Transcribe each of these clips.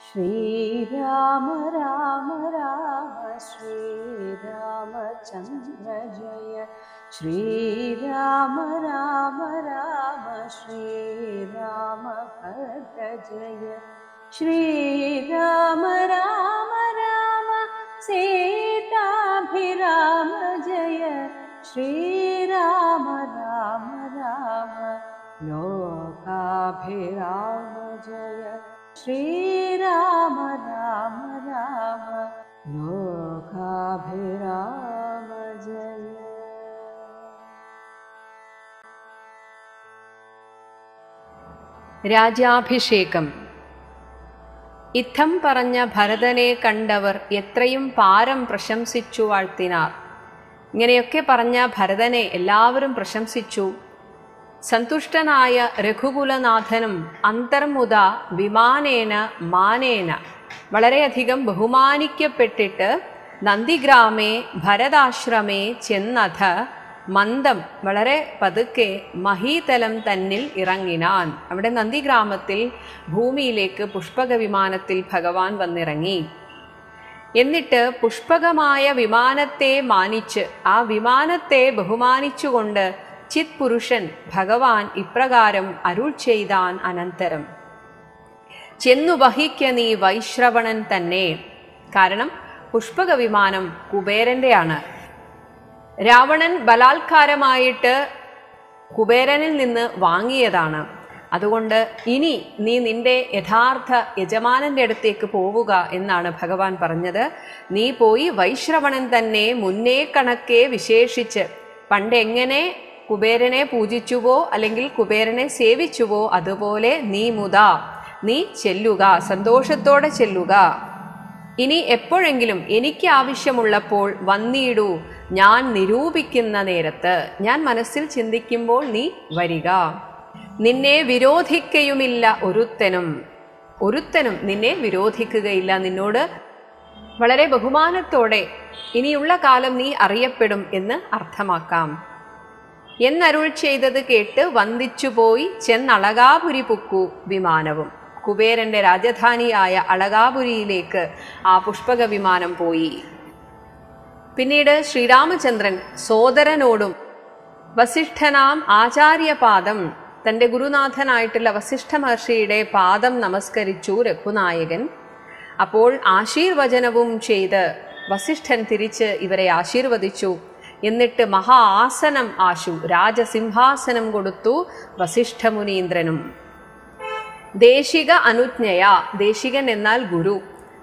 श्रीराम राम राम श्रीरामचन्द्र जय श्रीराम राम राम श्रीरामभद्र जय श्रीराम राम राम सीताभिराम जय श्रीराम राम राम लोकाभिराम जय श्रीराम राम राम लोकाभिराम जय. രാജാഭിഷേകം. ഇത്തം പറഞ്ഞ ഭരതനെ കണ്ടവർ എത്രയും പാരം പ്രശംസിച്ചു വാഴ്ത്തിനാർ. ഇങ്ങനെയൊക്കെ പറഞ്ഞ ഭരതനെ എല്ലാവരും പ്രശംസിച്ചു. സന്തുഷ്ടനായ രഘുകുലനാഥനും അന്തർമുദ വിമാനേന മാനേന വളരെയധികം ബഹുമാനിക്കപ്പെട്ടിട്ട് നന്ദിഗ്രാമേ ഭരതാശ്രമേ ചെന്നഥ മന്ദം വളരെ പതുക്കെ മഹീതലം തന്നിൽ ഇറങ്ങിനാൻ. അവിടെ നന്ദിഗ്രാമത്തിൽ ഭൂമിയിലേക്ക് പുഷ്പക വിമാനത്തിൽ ഭഗവാൻ വന്നിറങ്ങി. എന്നിട്ട് പുഷ്പകമായ വിമാനത്തെ മാനിച്ച് ആ വിമാനത്തെ ബഹുമാനിച്ചുകൊണ്ട് ചിത് പുരുഷൻ ഭഗവാൻ ഇപ്രകാരം അരുൾ ചെയ്താൻ. അനന്തരം ചെന്നു വഹിക്ക നീ വൈശ്രവണൻ തന്നെ. കാരണം പുഷ്പക വിമാനം കുബേരൻ്റെയാണ്. രാവണൻ ബലാത്കാരമായിട്ട് കുബേരനിൽ നിന്ന് വാങ്ങിയതാണ്. അതുകൊണ്ട് ഇനി നീ നിന്റെ യഥാർത്ഥ യജമാനന്റെ അടുത്തേക്ക് പോവുക എന്നാണ് ഭഗവാൻ പറഞ്ഞത്. നീ പോയി വൈശ്രവണൻ തന്നെ മുന്നേ കണക്കെ വിശേഷിച്ച് പണ്ടെങ്ങനെ കുബേരനെ പൂജിച്ചുവോ അല്ലെങ്കിൽ കുബേരനെ സേവിച്ചുവോ അതുപോലെ നീ ചെല്ലുക, സന്തോഷത്തോടെ ചെല്ലുക. ഇനി എപ്പോഴെങ്കിലും എനിക്ക് ആവശ്യമുള്ളപ്പോൾ വന്നിടൂ. ഞാൻ നിരൂപിക്കുന്ന നേരത്ത്, ഞാൻ മനസ്സിൽ ചിന്തിക്കുമ്പോൾ നീ വരിക. നിന്നെ വിരോധിക്കയുമില്ല ഒരുത്തനും നിന്നെ വിരോധിക്കുകയില്ല. നിന്നോട് വളരെ ബഹുമാനത്തോടെ ഇനിയുള്ള കാലം നീ അറിയപ്പെടും എന്ന് അർത്ഥമാക്കാം എന്നരുൾ ചെയ്തത് കേട്ട് വന്ദിച്ചുപോയി ചെന്നളകാപുരി പുക്കു വിമാനവും. കുബേരന്റെ രാജധാനിയായ അളകാപുരിയിലേക്ക് ആ പുഷ്പക വിമാനം പോയി. പിന്നീട് ശ്രീരാമചന്ദ്രൻ സോദരനോടും വസിഷ്ഠനാം ആചാര്യപാദം, തൻ്റെ ഗുരുനാഥനായിട്ടുള്ള വസിഷ്ഠ മഹർഷിയുടെ പാദം നമസ്കരിച്ചു രഘുനായകൻ. അപ്പോൾ ആശീർവചനവും ചെയ്ത് വസിഷ്ഠൻ തിരിച്ച് ഇവരെ ആശീർവദിച്ചു. എന്നിട്ട് മഹാ ആസനം ആശു, രാജസിംഹാസനം കൊടുത്തു വസിഷ്ഠമുനീന്ദ്രനും. ദേശിക അനുജ്ഞയ, ദേശികൻ എന്നാൽ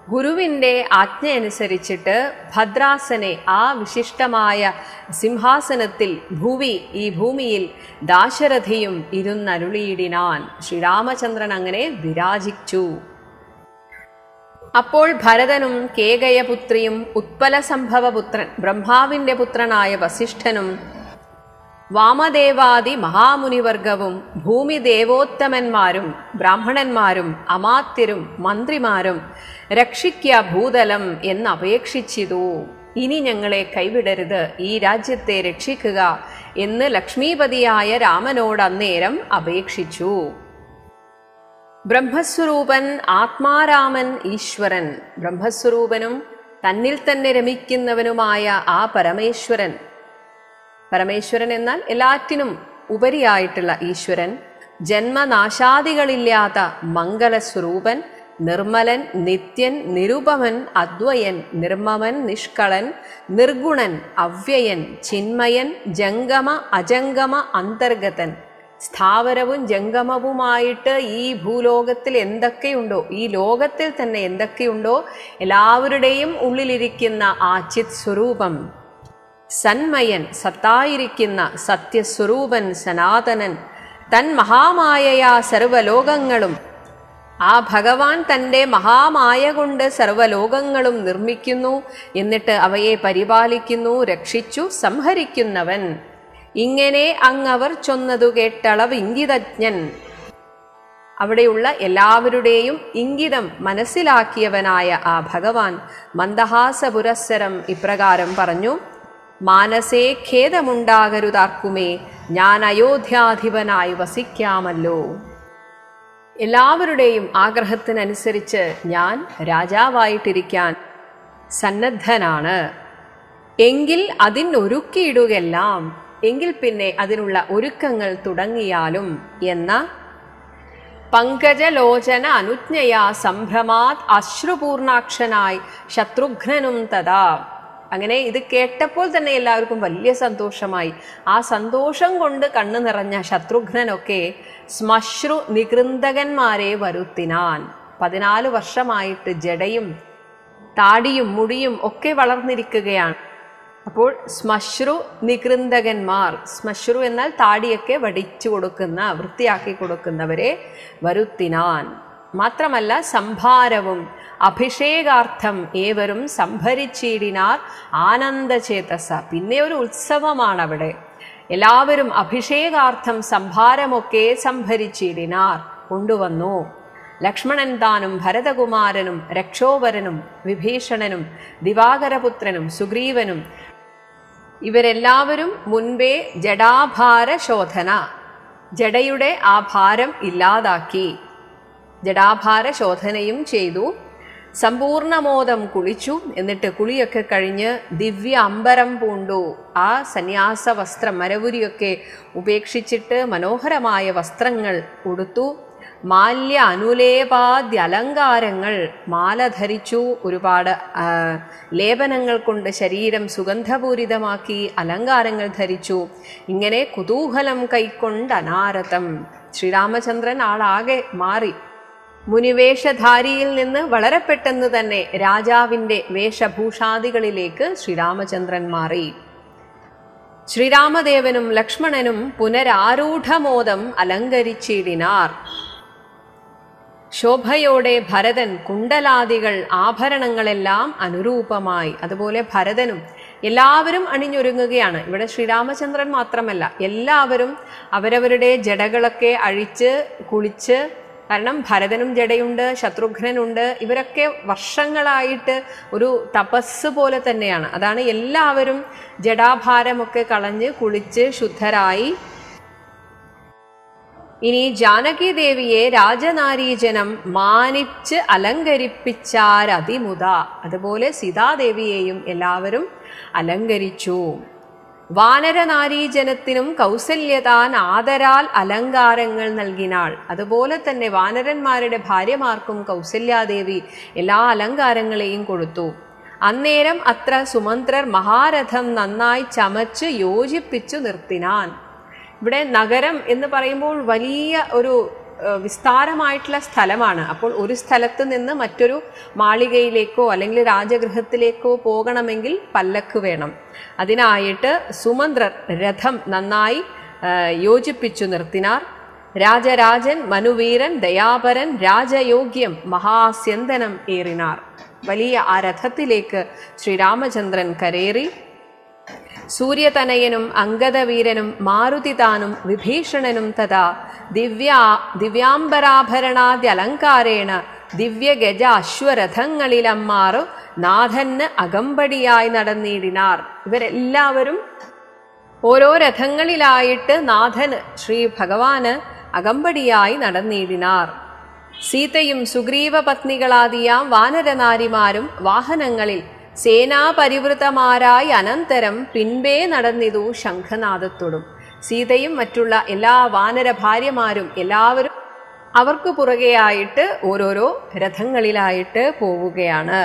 ഗുരുവിൻ്റെ ആജ്ഞ അനുസരിച്ചിട്ട് ഭദ്രാസനെ, ആ വിശിഷ്ടമായ സിംഹാസനത്തിൽ ഈ ഭൂമിയിൽ ദാശരഥിയും ഇരുന്നരുളിയിടിനാൻ. ശ്രീരാമചന്ദ്രൻ അങ്ങനെ വിരാജിച്ചു. അപ്പോൾ ഭരതനും കേകയപുത്രിയും ഉത്പലസംഭവപുത്രൻ ബ്രഹ്മാവിൻ്റെ പുത്രനായ വസിഷ്ഠനും വാമദേവാദി മഹാമുനിവർഗവും ഭൂമിദേവോത്തമന്മാരും ബ്രാഹ്മണന്മാരും അമാത്യരും മന്ത്രിമാരും രക്ഷിക്ക ഭൂതലം എന്നപേക്ഷിച്ചിതു. ഇനി ഞങ്ങളെ കൈവിടരുത്, ഈ രാജ്യത്തെ രക്ഷിക്കുക എന്ന് ലക്ഷ്മീപതിയായ രാമനോട് അന്നേരം അപേക്ഷിച്ചു. ബ്രഹ്മസ്വരൂപൻ ആത്മാരാമൻ ഈശ്വരൻ, ബ്രഹ്മസ്വരൂപനും തന്നിൽ തന്നെ രമിക്കുന്നവനുമായ ആ പരമേശ്വരൻ എന്നാൽ എല്ലാറ്റിനും ഉപരിയായിട്ടുള്ള ഈശ്വരൻ, ജന്മനാശാദികളില്ലാത്ത മംഗളസ്വരൂപൻ, നിർമ്മലൻ, നിത്യൻ, നിരുപമൻ, അദ്വയൻ, നിർമ്മമൻ, നിഷ്കളൻ, നിർഗുണൻ, അവ്യയൻ, ചിന്മയൻ, ജംഗമ അജംഗമ അന്തർഗതൻ, സ്ഥാവരവും ജംഗമവുമായിട്ട് ഈ ഭൂലോകത്തിൽ എന്തൊക്കെയുണ്ടോ, ഈ ലോകത്തിൽ തന്നെ എന്തൊക്കെയുണ്ടോ എല്ലാവരുടെയും ഉള്ളിലിരിക്കുന്ന ആ ചിത് സ്വരൂപം, സന്മയൻ, സത്തായിരിക്കുന്ന സത്യസ്വരൂപൻ, സനാതനൻ, തൻ മഹാമായയാ സർവലോകങ്ങളും, ആ ഭഗവാൻ തൻ്റെ മഹാമായ കൊണ്ട് സർവലോകങ്ങളും നിർമ്മിക്കുന്നു, എന്നിട്ട് അവയെ പരിപാലിക്കുന്നു, രക്ഷിച്ചു സംഹരിക്കുന്നവൻ. ഇങ്ങനെ അങ്ങവർ ചൊന്നതു കേട്ടളവ് ഇംഗിതജ്ഞൻ, അവിടെയുള്ള എല്ലാവരുടെയും ഇംഗിതം മനസ്സിലാക്കിയവനായ ആ ഭഗവാൻ മന്ദഹാസപുരസ്സരം ഇപ്രകാരം പറഞ്ഞു. മാനസേ ഖേദമുണ്ടാകരുതാർക്കുമേ, ഞാൻ അയോധ്യാധിപനായി വസിക്കാമല്ലോ. എല്ലാവരുടെയും ആഗ്രഹത്തിനനുസരിച്ച് ഞാൻ രാജാവായിട്ടിരിക്കാൻ സന്നദ്ധനാണ്. എങ്കിൽ അതിനൊരുക്കിയിടുകയെല്ലാം, എങ്കിൽ പിന്നെ അതിനുള്ള ഒരുക്കങ്ങൾ തുടങ്ങിയാലും എന്ന പങ്കജലോചന അനുജ്ഞയാ സംഭ്രമാത് അശ്രുപൂർണാക്ഷനായി ശത്രുഘ്നനും തഥാ. അങ്ങനെ ഇത് കേട്ടപ്പോൾ തന്നെ എല്ലാവർക്കും വലിയ സന്തോഷമായി. ആ സന്തോഷം കൊണ്ട് കണ്ണു നിറഞ്ഞ ശത്രുഘ്നനൊക്കെ ശ്മശ്രു നികൃന്തകന്മാരെ വരുത്തിനാൻ. 14 വർഷമായിട്ട് ജടയും താടിയും മുടിയും ഒക്കെ വളർന്നിരിക്കുകയാണ്. അപ്പോൾ ശ്മശ്രു നികൃന്തകന്മാർ, ശ്മശ്രു എന്നാൽ താടിയൊക്കെ വടിച്ചു കൊടുക്കുന്ന, വൃത്തിയാക്കി കൊടുക്കുന്നവരെ വരുത്തിനാൻ. മാത്രമല്ല സംഭാരവും അഭിഷേകാർത്ഥം ഏവരും സംഭരിച്ചിടിനാർ ആനന്ദചേതസ. പിന്നെ ഒരു ഉത്സവമാണ് അവിടെ. എല്ലാവരും അഭിഷേകാർത്ഥം സംഭാരമൊക്കെ സംഭരിച്ചിടിനാർ, കൊണ്ടുവന്നു. ലക്ഷ്മണൻ താനും ഭരതകുമാരനും രക്ഷോവരനും വിഭീഷണനും ദിവാകരപുത്രനും സുഗ്രീവനും ഇവരെല്ലാവരും മുൻപേ ജഡാഭാര ശോധന, ജഡയുടെ ആ ഭാരം ഇല്ലാതാക്കി ജഡാഭാര ശോധനയും ചെയ്തു. സമ്പൂർണമോദം കുളിച്ചു. എന്നിട്ട് കുളിയൊക്കെ കഴിഞ്ഞ് ദിവ്യ അമ്പരം പൂണ്ടു. ആ സന്യാസ വസ്ത്രം, മരവുരിയൊക്കെ ഉപേക്ഷിച്ചിട്ട് മനോഹരമായ വസ്ത്രങ്ങൾ ഉടുത്തു. മാല്യ അനുലേപാദ്യ അലങ്കാരങ്ങൾ, മാല ധരിച്ചു. ഒരുപാട് ലേപനങ്ങൾ കൊണ്ട് ശരീരം സുഗന്ധപൂരിതമാക്കി അലങ്കാരങ്ങൾ ധരിച്ചു. ഇങ്ങനെ കുതൂഹലം കൈക്കൊണ്ട് അനാരതം. ശ്രീരാമചന്ദ്രൻ ആളാകെ മാറി. മുനിവേഷധാരിയിൽ നിന്ന് വളരെ പെട്ടെന്ന് തന്നെ രാജാവിൻ്റെ വേഷഭൂഷാദികളിലേക്ക് ശ്രീരാമചന്ദ്രൻ മാറി. ശ്രീരാമദേവനും ലക്ഷ്മണനും പുനരാരൂഢമോദം അലങ്കരിച്ചിടിനാർ. ശോഭയോടെ ഭരതൻ കുണ്ടലാദികൾ ആഭരണങ്ങളെല്ലാം അനുരൂപമായി. അതുപോലെ ഭരതനും എല്ലാവരും അണിഞ്ഞൊരുങ്ങുകയാണ്. ഇവിടെ ശ്രീരാമചന്ദ്രൻ മാത്രമല്ല, എല്ലാവരും അവരവരുടെ ജടകളൊക്കെ അഴിച്ച് കുളിച്ച്, കാരണം ഭരതനും ജടയുണ്ട്, ശത്രുഘ്നനുണ്ട്, ഇവരൊക്കെ വർഷങ്ങളായിട്ട് ഒരു തപസ് പോലെ തന്നെയാണ്. അതാണ് എല്ലാവരും ജടാഭാരമൊക്കെ കളഞ്ഞ് കുളിച്ച് ശുദ്ധരായി. ഇനി ജാനകി ദേവിയെ രാജനാരീജനം മാനിച്ച് അലങ്കരിപ്പിച്ചാരതിമുത. അതുപോലെ സീതാദേവിയെയും എല്ലാവരും അലങ്കരിച്ചു. വാനരനാരീജനത്തിനും കൗസല്യതാൻ ആദരാൽ അലങ്കാരങ്ങൾ നൽകിനാൾ. അതുപോലെ തന്നെ വാനരന്മാരുടെ ഭാര്യമാർക്കും കൗസല്യാദേവി എല്ലാ അലങ്കാരങ്ങളെയും കൊടുത്തു. അന്നേരം അത്ര സുമന്ത്രർ മഹാരഥം നന്നായി ചമച്ച് യോജിപ്പിച്ചു നിർത്തിനാൻ. ഇവിടെ നഗരം എന്ന് പറയുമ്പോൾ വലിയ ഒരു വിസ്താരമായിട്ടുള്ള സ്ഥലമാണ്. അപ്പോൾ ഒരു സ്ഥലത്ത് നിന്ന് മറ്റൊരു മാളികയിലേക്കോ അല്ലെങ്കിൽ രാജഗൃഹത്തിലേക്കോ പോകണമെങ്കിൽ പല്ലക്ക് വേണം. അതിനായിട്ട് സുമന്ത്രർ രഥം നന്നായി യോജിപ്പിച്ചു നിർത്തിനാർ. രാജരാജൻ മനുവീരൻ ദയാപരൻ രാജയോഗ്യം മഹാസ്യന്തനം ഏറിനാർ. വലിയ ആ രഥത്തിലേക്ക് ശ്രീരാമചന്ദ്രൻ കരേറി. സൂര്യതനയനും അംഗദവീരനും മാരുതിതാനും വിഭീഷണനും തഥാ ദിവ്യാംബരാഭരണാദ്യലങ്കാരേണ ദിവ്യഗജ അശ്വരഥങ്ങളിലമ്മാറു നാഥന് അകമ്പടിയായി നടന്നിടിനാർ. ഇവരെല്ലാവരും ഓരോ രഥങ്ങളിലായിട്ട് നാഥന് ശ്രീ ഭഗവാന് അകമ്പടിയായി നടന്നിടിനാർ. സീതയും സുഗ്രീവ പത്നികളാദിയാം വാനരനാരിമാരും വാഹനങ്ങളിൽ സേനാപരിവൃതമാരായി അനന്തരം പിൻപേ നടന്നിതു ശംഖനാദത്തോടും. സീതയും മറ്റുള്ള എല്ലാ വാനര ഭാര്യമാരും എല്ലാവരും അവർക്ക് പുറകെയായിട്ട് ഓരോരോ രഥങ്ങളിലായിട്ട് പോവുകയാണ്.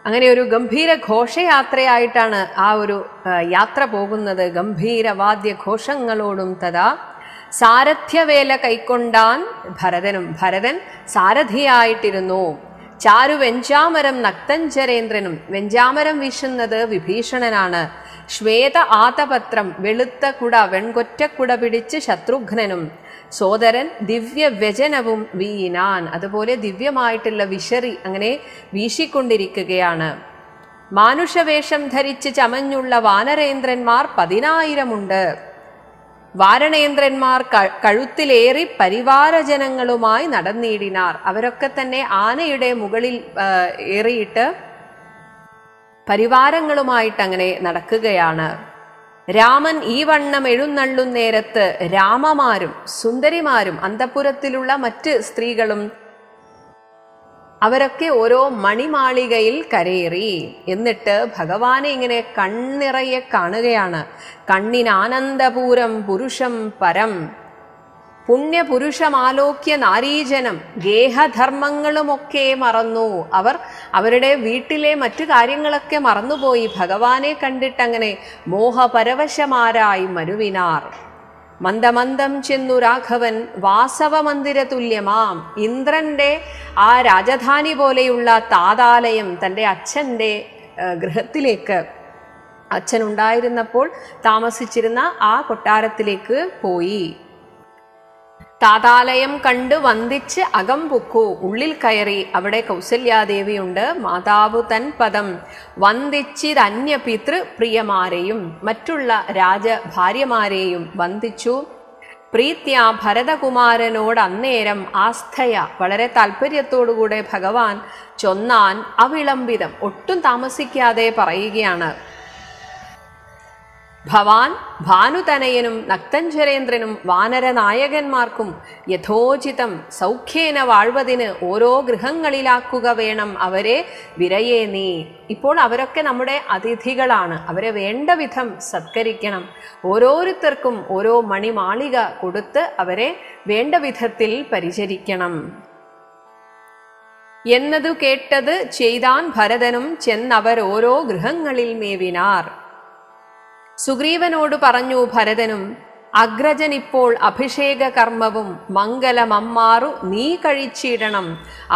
അങ്ങനെ ഒരു ഗംഭീര ഘോഷയാത്രയായിട്ടാണ് ആ ഒരു യാത്ര പോകുന്നത്. ഗംഭീര വാദ്യഘോഷങ്ങളോടും തഥാ സാരഥ്യവേല കൈക്കൊണ്ടാൻ ഭരതനും. ഭരതൻ സാരഥിയായിട്ടിരുന്നു. ചാരു വെഞ്ചാമരം നക്തഞ്ചരേന്ദ്രനും. വെഞ്ചാമരം വീശുന്നത് വിഭീഷണനാണ്. ശ്വേത ആതപത്രം വെളുത്ത കുട വെൺകൊറ്റക്കുട പിടിച്ച് ശത്രുഘ്നനും. സോദരൻ ദിവ്യ വ്യജനവും വീനാൻ. അതുപോലെ ദിവ്യമായിട്ടുള്ള വിശറി അങ്ങനെ വീശിക്കൊണ്ടിരിക്കുകയാണ്. മാനുഷവേഷം ധരിച്ച് ചമഞ്ഞുള്ള വാനരേന്ദ്രന്മാർ 10,000 വാരണേന്ദ്രന്മാർ കഴുത്തിലേറി പരിവാരജനങ്ങളുമായി നടന്നിടിനാർ. അവരൊക്കെ തന്നെ ആനയുടെ മുകളിൽ ഏറിയിട്ട് പരിവാരങ്ങളുമായിട്ട് അങ്ങനെ നടക്കുകയാണ്. രാമൻ ഈ വണ്ണം എഴുന്നള്ളുന്നേരത്ത് രാമമാരും സുന്ദരിമാരും അന്തഃപുരത്തിലുള്ള മറ്റ് സ്ത്രീകളും അവരൊക്കെ ഓരോ മണിമാളികയിൽ കരയേറി. എന്നിട്ട് ഭഗവാനെ ഇങ്ങനെ കണ്ണിറയെ കാണുകയാണ്. കണ്ണിനാനന്ദപൂരം പുരുഷം പരം. പുണ്യപുരുഷമാലോക്യ നാരീജനം ഗേഹധർമ്മങ്ങളുമൊക്കെ മറന്നു. അവർ അവരുടെ വീട്ടിലെ മറ്റു കാര്യങ്ങളൊക്കെ മറന്നുപോയി. ഭഗവാനെ കണ്ടിട്ടങ്ങനെ മോഹപരവശമാരായി മരുവിനാർ. മന്ദമന്ദം ചെന്നു രാഘവൻ വാസവമന്ദിര തുല്യമാം ഇന്ദ്രന്റെ ആ രാജധാനി പോലെയുള്ള താതാലയം തൻ്റെ അച്ഛൻ്റെ ഗൃഹത്തിലേക്ക്, അച്ഛനുണ്ടായിരുന്നപ്പോൾ താമസിച്ചിരുന്ന ആ കൊട്ടാരത്തിലേക്ക് പോയി. താതാലയം കണ്ട് വന്ദിച്ച് അകം പൊക്കു. ഉള്ളിൽ കയറി. അവിടെ കൗസല്യാദേവിയുണ്ട്. മാതാവ് തൻ പദം വന്ദിച്ചിതന്യ പിതൃപ്രിയമാരെയും മറ്റുള്ള രാജഭാര്യമാരെയും വന്ദിച്ചു. പ്രീത്യ ഭരതകുമാരനോട് അന്നേരം ആസ്ഥയ വളരെ താല്പര്യത്തോടുകൂടെ ഭഗവാൻ ചൊന്നാൻ അവിളംബിതം ഒട്ടും താമസിക്കാതെ പറയുകയാണ്. ഭവാൻ ഭാനുതനയനും നക്തഞ്ചരേന്ദ്രനും വാനരനായകന്മാർക്കും യഥോചിതം സൗഖ്യേന വാഴ്വതിന് ഓരോ ഗൃഹങ്ങളിലാക്കുക വേണം അവരെ വിരയേ നീ. ഇപ്പോൾ അവരൊക്കെ നമ്മുടെ അതിഥികളാണ്. അവരെ വേണ്ട വിധം സത്കരിക്കണം. ഓരോരുത്തർക്കും ഓരോ മണിമാളിക കൊടുത്ത് അവരെ വേണ്ട വിധത്തിൽ പരിചരിക്കണം എന്നതു കേട്ടത് ചെയ്താൻ ഭരതനും ചെന്നവരോരോ ഗൃഹങ്ങളിൽ മേവിനാർ. സുഗ്രീവനോട് പറഞ്ഞു ഭരതനും, അഗ്രജൻ ഇപ്പോൾ അഭിഷേക കർമ്മവും മംഗലമമ്മാറു നീ കഴിച്ചിടണം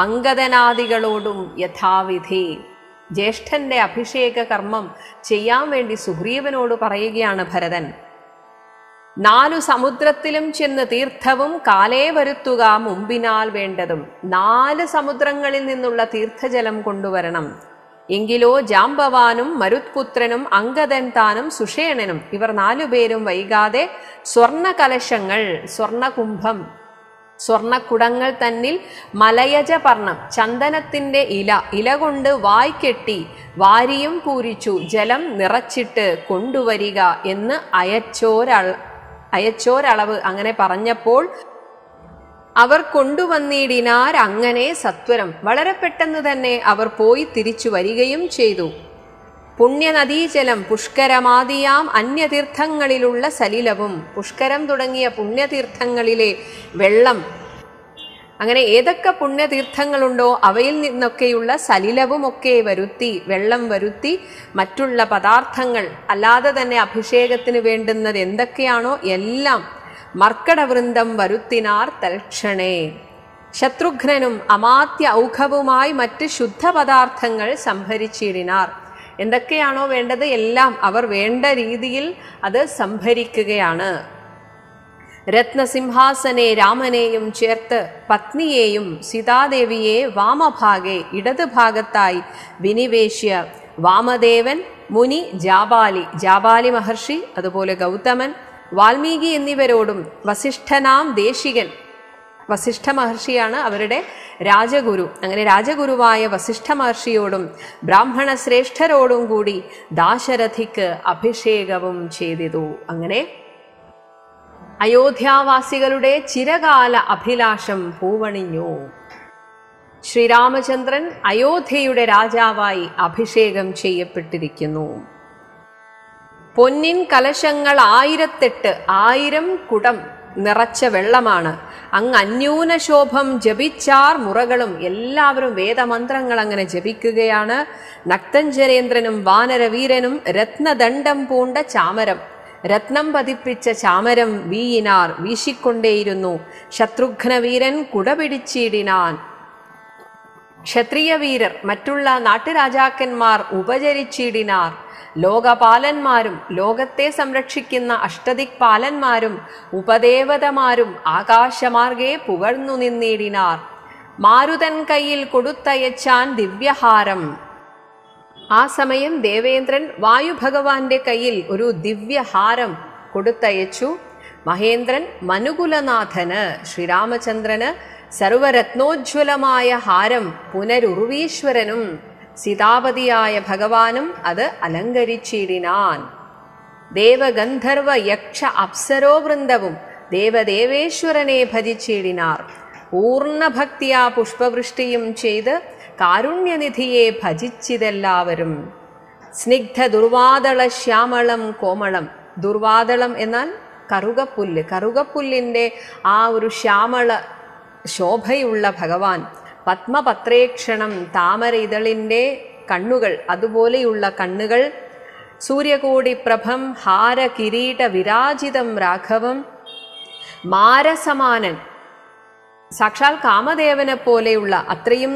അങ്കദനാദികളോടും യഥാവിധി. ജ്യേഷ്ഠന്റെ അഭിഷേക കർമ്മം ചെയ്യാൻ വേണ്ടി സുഗ്രീവനോട് പറയുകയാണ് ഭരതൻ. 4 സമുദ്രത്തിലും ചെന്ന് തീർത്ഥവും കാലേ വരുത്തുക മുമ്പിനാൽ വേണ്ടതും. 4 സമുദ്രങ്ങളിൽ നിന്നുള്ള തീർത്ഥജലം കൊണ്ടുവരണം. എങ്കിലോ ജാംബവാനും മരുത്പുത്രനും അങ്കദൻ താനും സുഷേണനും ഇവർ 4 പേരും വൈകാതെ സ്വർണ കലശങ്ങൾ, സ്വർണകുംഭം, സ്വർണക്കുടങ്ങൾ തന്നിൽ മലയജ പർണം ചന്ദനത്തിന്റെ ഇല കൊണ്ട് വായ്ക്കെട്ടി വാരിയും പൂരിച്ചു ജലം നിറച്ചിട്ട് കൊണ്ടുവരിക എന്ന് അയച്ചോരളവ് അങ്ങനെ പറഞ്ഞപ്പോൾ അവർ കൊണ്ടുവന്നിടിനാർ. അങ്ങനെ സത്വരം വളരെ പെട്ടെന്ന് തന്നെ അവർ പോയി തിരിച്ചു വരികയും ചെയ്തു. പുണ്യനദീജലം പുഷ്കരമാദിയാം അന്യതീർത്ഥങ്ങളിലുള്ള സലിലവും, പുഷ്കരം തുടങ്ങിയ പുണ്യതീർത്ഥങ്ങളിലെ വെള്ളം, അങ്ങനെ ഏതൊക്കെ പുണ്യതീർത്ഥങ്ങളുണ്ടോ അവയിൽ നിന്നൊക്കെയുള്ള സലിലവുമൊക്കെ വരുത്തി, വെള്ളം വരുത്തി, മറ്റുള്ള പദാർത്ഥങ്ങൾ അല്ലാതെ തന്നെ അഭിഷേകത്തിന് വേണ്ടുന്നത് എന്തൊക്കെയാണോ എല്ലാം മർക്കടവൃന്ദം വരുത്തിനാർ തൽക്ഷണേ. ശത്രുഘ്നനും അമാത്യ ഔഘവുമായി മറ്റ് ശുദ്ധപദാർത്ഥങ്ങൾ സംഭരിച്ചിടിനാർ. എന്തൊക്കെയാണോ വേണ്ടത് എല്ലാം അവർ വേണ്ട രീതിയിൽ അത് സംഭരിക്കുകയാണ്. രത്നസിംഹാസനെ രാമനെയും ചേർത്ത് പത്നിയെയും സീതാദേവിയെ വാമഭാഗെ ഇടത് ഭാഗത്തായി വിനിവേശ്യ വാമദേവൻ, മുനി ജാബാലി മഹർഷി, അതുപോലെ ഗൗതമൻ, വാൽമീകി എന്നിവരോടും വസിഷ്ഠനാം ദേശികൻ, വസിഷ്ഠ മഹർഷിയാണ് അവരുടെ രാജഗുരു, അങ്ങനെ രാജഗുരുവായ വസിഷ്ഠ മഹർഷിയോടും ബ്രാഹ്മണ ശ്രേഷ്ഠരോടും കൂടി ദാശരഥിക്ക് അഭിഷേകവും ചെയ്തിതു. അങ്ങനെ അയോധ്യാവാസികളുടെ ചിരകാല അഭിലാഷം പൂവണിഞ്ഞു. ശ്രീരാമചന്ദ്രൻ അയോധ്യയുടെ രാജാവായി അഭിഷേകം ചെയ്യപ്പെട്ടിരിക്കുന്നു. പൊന്നിൻ കലശങ്ങൾ 1008, 1000 കുടം നിറച്ച വെള്ളമാണ്. അങ്ങ് അന്യൂന ശോഭം ജപിച്ചാർ മുറകളും. എല്ലാവരും വേദമന്ത്രങ്ങൾ അങ്ങനെ ജപിക്കുകയാണ്. നക്തഞ്ചരേന്ദ്രനും വാനരവീരനും രത്നദണ്ഡം പൂണ്ട ചാമരം, രത്നം പതിപ്പിച്ച ചാമരം വീയിനാർ, വീശിക്കൊണ്ടേയിരുന്നു. ശത്രുഘ്നവീരൻ കുടപിടിച്ചിടിനാൻ. ക്ഷത്രിയ വീരർ മറ്റുള്ള നാട്ടുരാജാക്കന്മാർ ഉപചരിച്ചിടിനാർ. ലോകപാലന്മാരും ലോകത്തെ സംരക്ഷിക്കുന്ന അഷ്ടദിക്പാലന്മാരും ഉപദേവതമാരും ആകാശമാർഗെ പുകഴ്ന്നു നിന്നിടിനാർ. മാരുതൻ കയ്യിൽ കൊടുത്തയച്ചാൻ ദിവ്യഹാരം. ആ സമയം ദേവേന്ദ്രൻ വായുഭഗവാന്റെ കയ്യിൽ ഒരു ദിവ്യഹാരം കൊടുത്തയച്ചു. മഹേന്ദ്രൻ മനുകുലനാഥന് ശ്രീരാമചന്ദ്രന് സർവരത്നോജ്വലമായ ഹാരം പുനരുർവീശ്വരനും സീതാപതിയായ ഭഗവാനും അത് അലങ്കരിച്ചിടിനാൻ. ദേവഗന്ധർവ യക്ഷ അപ്സരോ വൃന്ദവും ദേവദേവേശ്വരനെ ഭജിച്ചിടിനാർ. പൂർണ്ണഭക്തിയാ പുഷ്പവൃഷ്ടിയും ചെയ്ത് കാരുണ്യനിധിയെ ഭജിച്ചിതെല്ലാവരും. സ്നിഗ്ധ ദുർവാദള ശ്യാമളം കോമളം. ദുർവാദളം എന്നാൽ കറുകപ്പുല്ല്. കറുകപ്പുല്ലിൻ്റെ ആ ഒരു ശ്യാമള ശോഭയുള്ള ഭഗവാൻ. പത്മപത്രേക്ഷണം, താമര ഇതളിൻ്റെ കണ്ണുകൾ, അതുപോലെയുള്ള കണ്ണുകൾ. സൂര്യകോടി പ്രഭം ഹാര കിരീട വിരാജിതം രാഘവം. മാരസമാനൻ, സാക്ഷാൽ കാമദേവനെ പോലെയുള്ള അത്രയും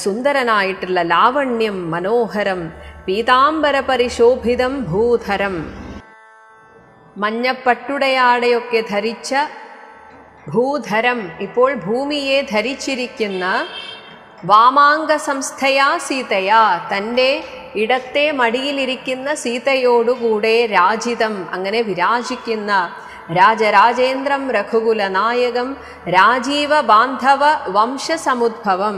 സുന്ദരനായിട്ടുള്ള ലാവണ്യം, മനോഹരം. പീതാംബര പരിശോഭിതം ഭൂധരം. മഞ്ഞപ്പട്ടുടയാടയൊക്കെ ധരിച്ച ഭൂധരം, ഇപ്പോൾ ഭൂമിയെ ധരിച്ചിരിക്കുന്ന. വാമാംഗ സംസ്ഥയാ സീതയാ, തൻ്റെ ഇടത്തെ മടിയിലിരിക്കുന്ന സീതയോടുകൂടെ രാജിതം, അങ്ങനെ വിരാജിക്കുന്ന. രാജരാജേന്ദ്രം രഘുകുല നായകം രാജീവ ബാന്ധവ വംശസമുദ്ഭവം.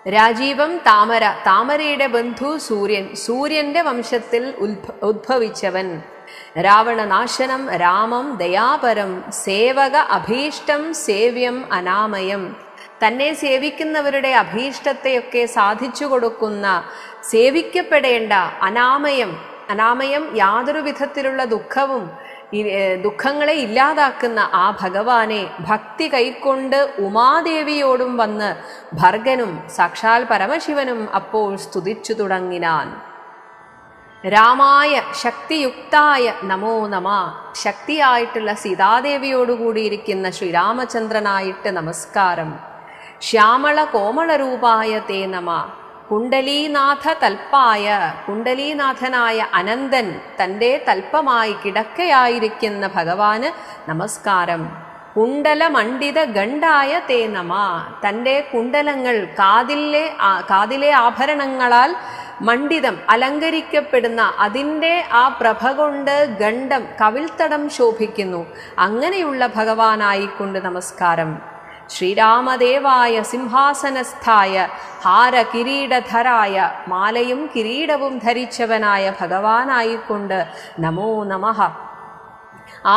രാജീവം താമര, താമരയുടെ ബന്ധു സൂര്യൻ, സൂര്യന്റെ വംശത്തിൽ ഉദ്ഭവിച്ചവൻ. രാവണനാശനം രാമം ദയാപരം. സേവക അഭീഷ്ടം സേവ്യം അനാമയം. തന്നെ സേവിക്കുന്നവരുടെ അഭീഷ്ടത്തെയൊക്കെ സാധിച്ചു കൊടുക്കുന്ന, സേവിക്കപ്പെടേണ്ട അനാമയം. അനാമയം യാതൊരു വിധത്തിലുള്ള ദുഃഖങ്ങളെ ഇല്ലാതാക്കുന്ന ആ ഭഗവാനെ ഭക്തി കൈക്കൊണ്ട് ഉമാദേവിയോടും വന്ന് ഭർഗനും സാക്ഷാൽ പരമശിവനും അപ്പോൾ സ്തുതിച്ചു തുടങ്ങിനാൻ. രാമായ ശക്തിയുക്തായ നമോ നമ. ശക്തിയായിട്ടുള്ള സീതാദേവിയോടുകൂടിയിരിക്കുന്ന ശ്രീരാമചന്ദ്രനായിട്ട് നമസ്കാരം. ശ്യാമള കോമളരൂപായ തേ നമ. കുണ്ടലീനാഥ തൽപ്പായ, കുണ്ടലീനാഥനായ അനന്തൻ തൻ്റെ തൽപ്പമായി കിടക്കയായിരിക്കുന്ന ഭഗവാന് നമസ്കാരം. കുണ്ടലമണ്ഡിത ഗണ്ഡായ തേ നമ. തൻ്റെ കുണ്ടലങ്ങൾ, കാതിലെ ആഭരണങ്ങളാൽ മണ്ഡിതം അലങ്കരിക്കപ്പെടുന്ന, അതിൻ്റെ ആ പ്രഭ കൊണ്ട് ഗണ്ഡം കവിൾത്തടം ശോഭിക്കുന്നു. അങ്ങനെയുള്ള ഭഗവാനായിക്കൊണ്ട് നമസ്കാരം. ശ്രീരാമദേവായ സിംഹാസനസ്ഥായ ഹാര കിരീടധരായ, മാലയും കിരീടവും ധരിച്ചവനായ ഭഗവാനായിക്കൊണ്ട് നമോ നമഃ.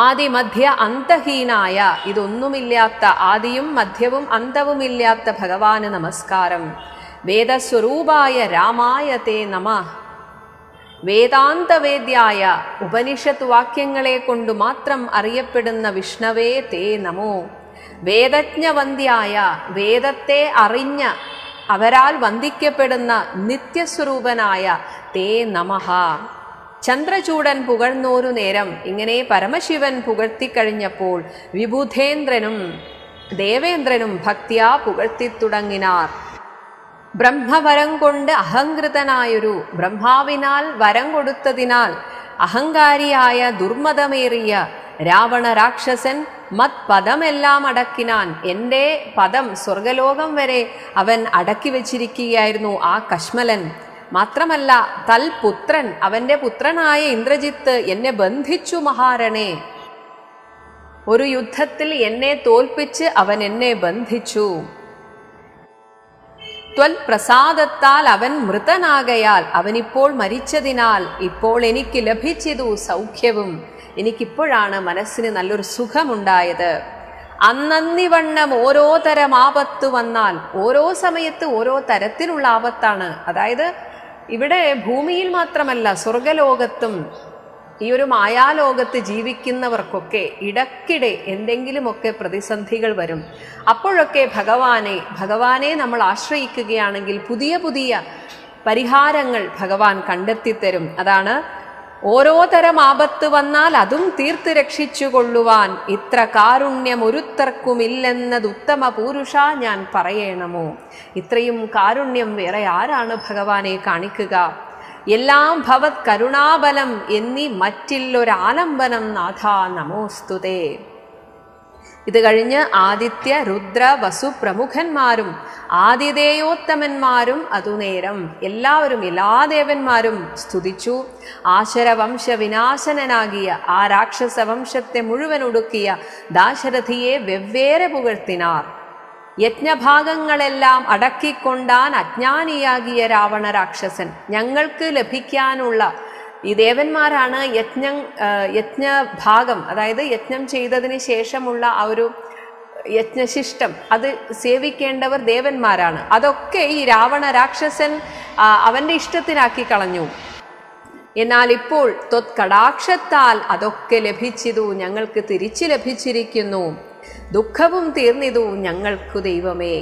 ആദിമധ്യ അന്തഹീനായ, ഇതൊന്നുമില്ലാത്ത, ആദിയും മധ്യവും അന്തവുമില്ലാത്ത ഭഗവാന് നമസ്കാരം. വേദസ്വരൂപായ രാമായ തേ നമഃ. വേദാന്തവേദ്യായ, ഉപനിഷത്ത് വാക്യങ്ങളെ കൊണ്ട് മാത്രം അറിയപ്പെടുന്ന വിഷ്ണവേ തേ നമോ. വേദജ്ഞവന്ദ്യായ, വേദത്തെ അറിഞ്ഞ, അവരാൽ വന്ദിക്കപ്പെടുന്ന നിത്യസ്വരൂപനായ തേ നമഃ. ചന്ദ്രചൂടൻ പുകഴ്ന്നോരു നേരം ഇങ്ങനെ പരമശിവൻ പുകഴ്ത്തിക്കഴിഞ്ഞപ്പോൾ വിബുധേന്ദ്രനും ദേവേന്ദ്രനും ഭക്തിയാ പുകഴ്ത്തിത്തുടങ്ങിനാർ. ബ്രഹ്മവരം കൊണ്ട് അഹങ്കൃതനായൊരു, ബ്രഹ്മാവിനാൽ വരം കൊടുത്തതിനാൽ അഹങ്കാരിയായ ദുർമതമേറിയ രാവണ രാക്ഷസൻ മത് പദമെല്ലാം അടക്കിനാൻ. എൻ്റെ പദം സ്വർഗലോകം വരെ അവൻ അടക്കി വച്ചിരിക്കുകയായിരുന്നു ആ കശ്മലൻ. മാത്രമല്ല തൽപുത്രൻ, അവൻ്റെ പുത്രനായ ഇന്ദ്രജിത്ത് എന്നെ ബന്ധിച്ചു മഹാരണേ. ഒരു യുദ്ധത്തിൽ എന്നെ തോൽപ്പിച്ച് അവൻ എന്നെ ബന്ധിച്ചു. പ്രസാദത്താൽ അവൻ മൃതനാകയാൽ, അവനിപ്പോൾ മരിച്ചതിനാൽ ഇപ്പോൾ എനിക്ക് ലഭിച്ചതു സൗഖ്യവും. എനിക്കിപ്പോഴാണ് മനസ്സിന് നല്ലൊരു സുഖമുണ്ടായത്. അന്നന്നിവണ്ണം ഓരോ തരം ആപത്ത് വന്നാൽ, ഓരോ സമയത്ത് ഓരോ തരത്തിലുള്ള ആപത്താണ്. അതായത് ഇവിടെ ഭൂമിയിൽ മാത്രമല്ല, സ്വർഗലോകത്തും ഈ ഒരു മായാലോകത്ത് ജീവിക്കുന്നവർക്കൊക്കെ ഇടയ്ക്കിടെ എന്തെങ്കിലുമൊക്കെ പ്രതിസന്ധികൾ വരും. അപ്പോഴൊക്കെ ഭഗവാനെ നമ്മൾ ആശ്രയിക്കുകയാണെങ്കിൽ പുതിയ പുതിയ പരിഹാരങ്ങൾ ഭഗവാൻ കണ്ടെത്തിത്തരും. അതാണ് ഓരോ തരം ആപത്ത് വന്നാൽ അതും തീർത്ത് രക്ഷിച്ചു കൊള്ളുവാൻ ഇത്ര കാരുണ്യം ഒരുത്തർക്കുമില്ലെന്നത് ഉത്തമ പുരുഷ ഞാൻ പറയണമോ. ഇത്രയും കാരുണ്യം വേറെ ആരാണ് ഭഗവാനെ കാണിക്കുക? എല്ലാം ഭവത് കരുണാബലം എന്നീ മറ്റില്ലൊരാലംബനം നാഥ നമോസ്തുതേ. ഇത് കഴിഞ്ഞ് ആദിത്യ രുദ്ര വസു പ്രമുഖന്മാരും ആതിഥേയോത്തമന്മാരും അതുനേരം എല്ലാവരും, എല്ലാ ദേവന്മാരും സ്തുതിച്ചു. ആശരവംശ വിനാശനനാകിയ ആ രാക്ഷസവംശത്തെ മുഴുവൻ ഒടുക്കിയ ദാശരഥിയെ വെവ്വേറെ പുകഴ്ത്തിനാർ. യജ്ഞഭാഗങ്ങളെല്ലാം അടക്കിക്കൊണ്ടാൻ അജ്ഞാനിയാകിയ രാവണ രാക്ഷസൻ, ഞങ്ങൾക്ക് ലഭിക്കാനുള്ള ഈ ദേവന്മാരാണ് യജ്ഞഭാഗം, അതായത് യജ്ഞം ചെയ്തതിന് ശേഷമുള്ള ആ ഒരു യജ്ഞശിഷ്ടം അത് സേവിക്കേണ്ടവർ ദേവന്മാരാണ്. അതൊക്കെ ഈ രാവണ രാക്ഷസൻ അവൻ്റെ ഇഷ്ടത്തിനാക്കി കളഞ്ഞു. എന്നാൽ ഇപ്പോൾ ത്വത്കടാക്ഷത്താൽ അതൊക്കെ ലഭിച്ചിതു, ഞങ്ങൾക്ക് തിരിച്ചു ലഭിച്ചിരിക്കുന്നു. ദുഃഖവും തീർന്നിതു ഞങ്ങൾക്കു ദൈവമേ.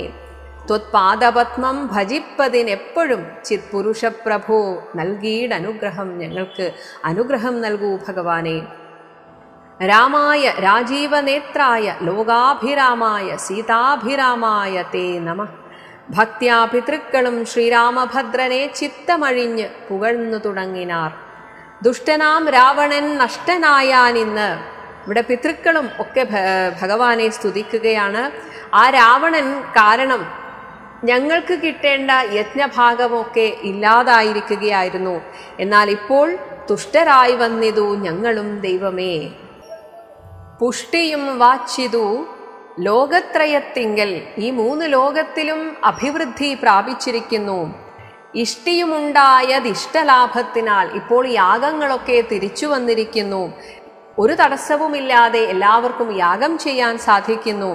ത്വത്പാദപത്മം ഭജിപ്പതിനെപ്പോഴും ചിത് പുരുഷപ്രഭോ നൽകിയിടനുഗ്രഹം, ഞങ്ങൾക്ക് അനുഗ്രഹം നൽകൂ ഭഗവാനെ. രാമായ രാജീവനേത്രായ ലോകാഭിരാമായ സീതാഭിരാമായ തേ നമഃ. ഭക്ത്യാ പിതൃക്കളും ശ്രീരാമഭദ്രനെ ചിത്തമഴിഞ്ഞ് പുകഴ്ന്നു തുടങ്ങിനാർ. ദുഷ്ടനാം രാവണൻ നഷ്ടനായാനിന്ന്. ഇവിടെ പിതൃക്കളും ഒക്കെ ഭഗവാനെ സ്തുതിക്കുകയാണ്. ആ രാവണൻ കാരണം ഞങ്ങൾക്ക് കിട്ടേണ്ട യജ്ഞഭാഗമൊക്കെ ഇല്ലാതായിരിക്കുകയായിരുന്നു. എന്നാൽ ഇപ്പോൾ തുഷ്ടരായി വന്നിതു ഞങ്ങളും ദൈവമേ. പുഷ്ടിയും വാച്ചിതു ലോകത്രയത്തിങ്കൽ, ഈ 3 ലോകത്തിലും അഭിവൃദ്ധി പ്രാപിച്ചിരിക്കുന്നു. ഇഷ്ടിയുമുണ്ടായതിഷ്ടലാഭത്തിനാൽ, ഇപ്പോൾ യാഗങ്ങളൊക്കെ തിരിച്ചു വന്നിരിക്കുന്നു. ഒരു തടസ്സവുമില്ലാതെ എല്ലാവർക്കും യാഗം ചെയ്യാൻ സാധിക്കുന്നു.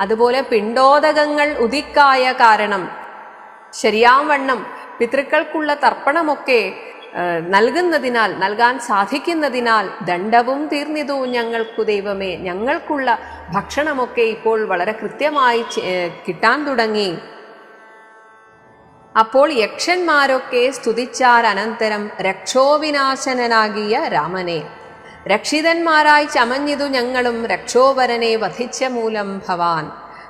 അതുപോലെ പിണ്ടോദകങ്ങൾ ഉദിക്കായ കാരണം ശരിയാം വണ്ണം പിതൃക്കൾക്കുള്ള തർപ്പണമൊക്കെ നൽകാൻ സാധിക്കുന്നതിനാൽ ദണ്ഡവും തീർന്നിതു ഞങ്ങൾക്കു ദൈവമേ. ഞങ്ങൾക്കുള്ള ഭക്ഷണമൊക്കെ ഇപ്പോൾ വളരെ കൃത്യമായി കിട്ടാൻ തുടങ്ങി. അപ്പോൾ യക്ഷന്മാരൊക്കെ സ്തുതിച്ചാർ അനന്തരം രക്ഷോവിനാശനാകിയ രാമനെ. രക്ഷിതന്മാരായി ചമഞ്ഞിതു ഞങ്ങളും രക്ഷോവരനെ വധിച്ച മൂലം ഭവാൻ.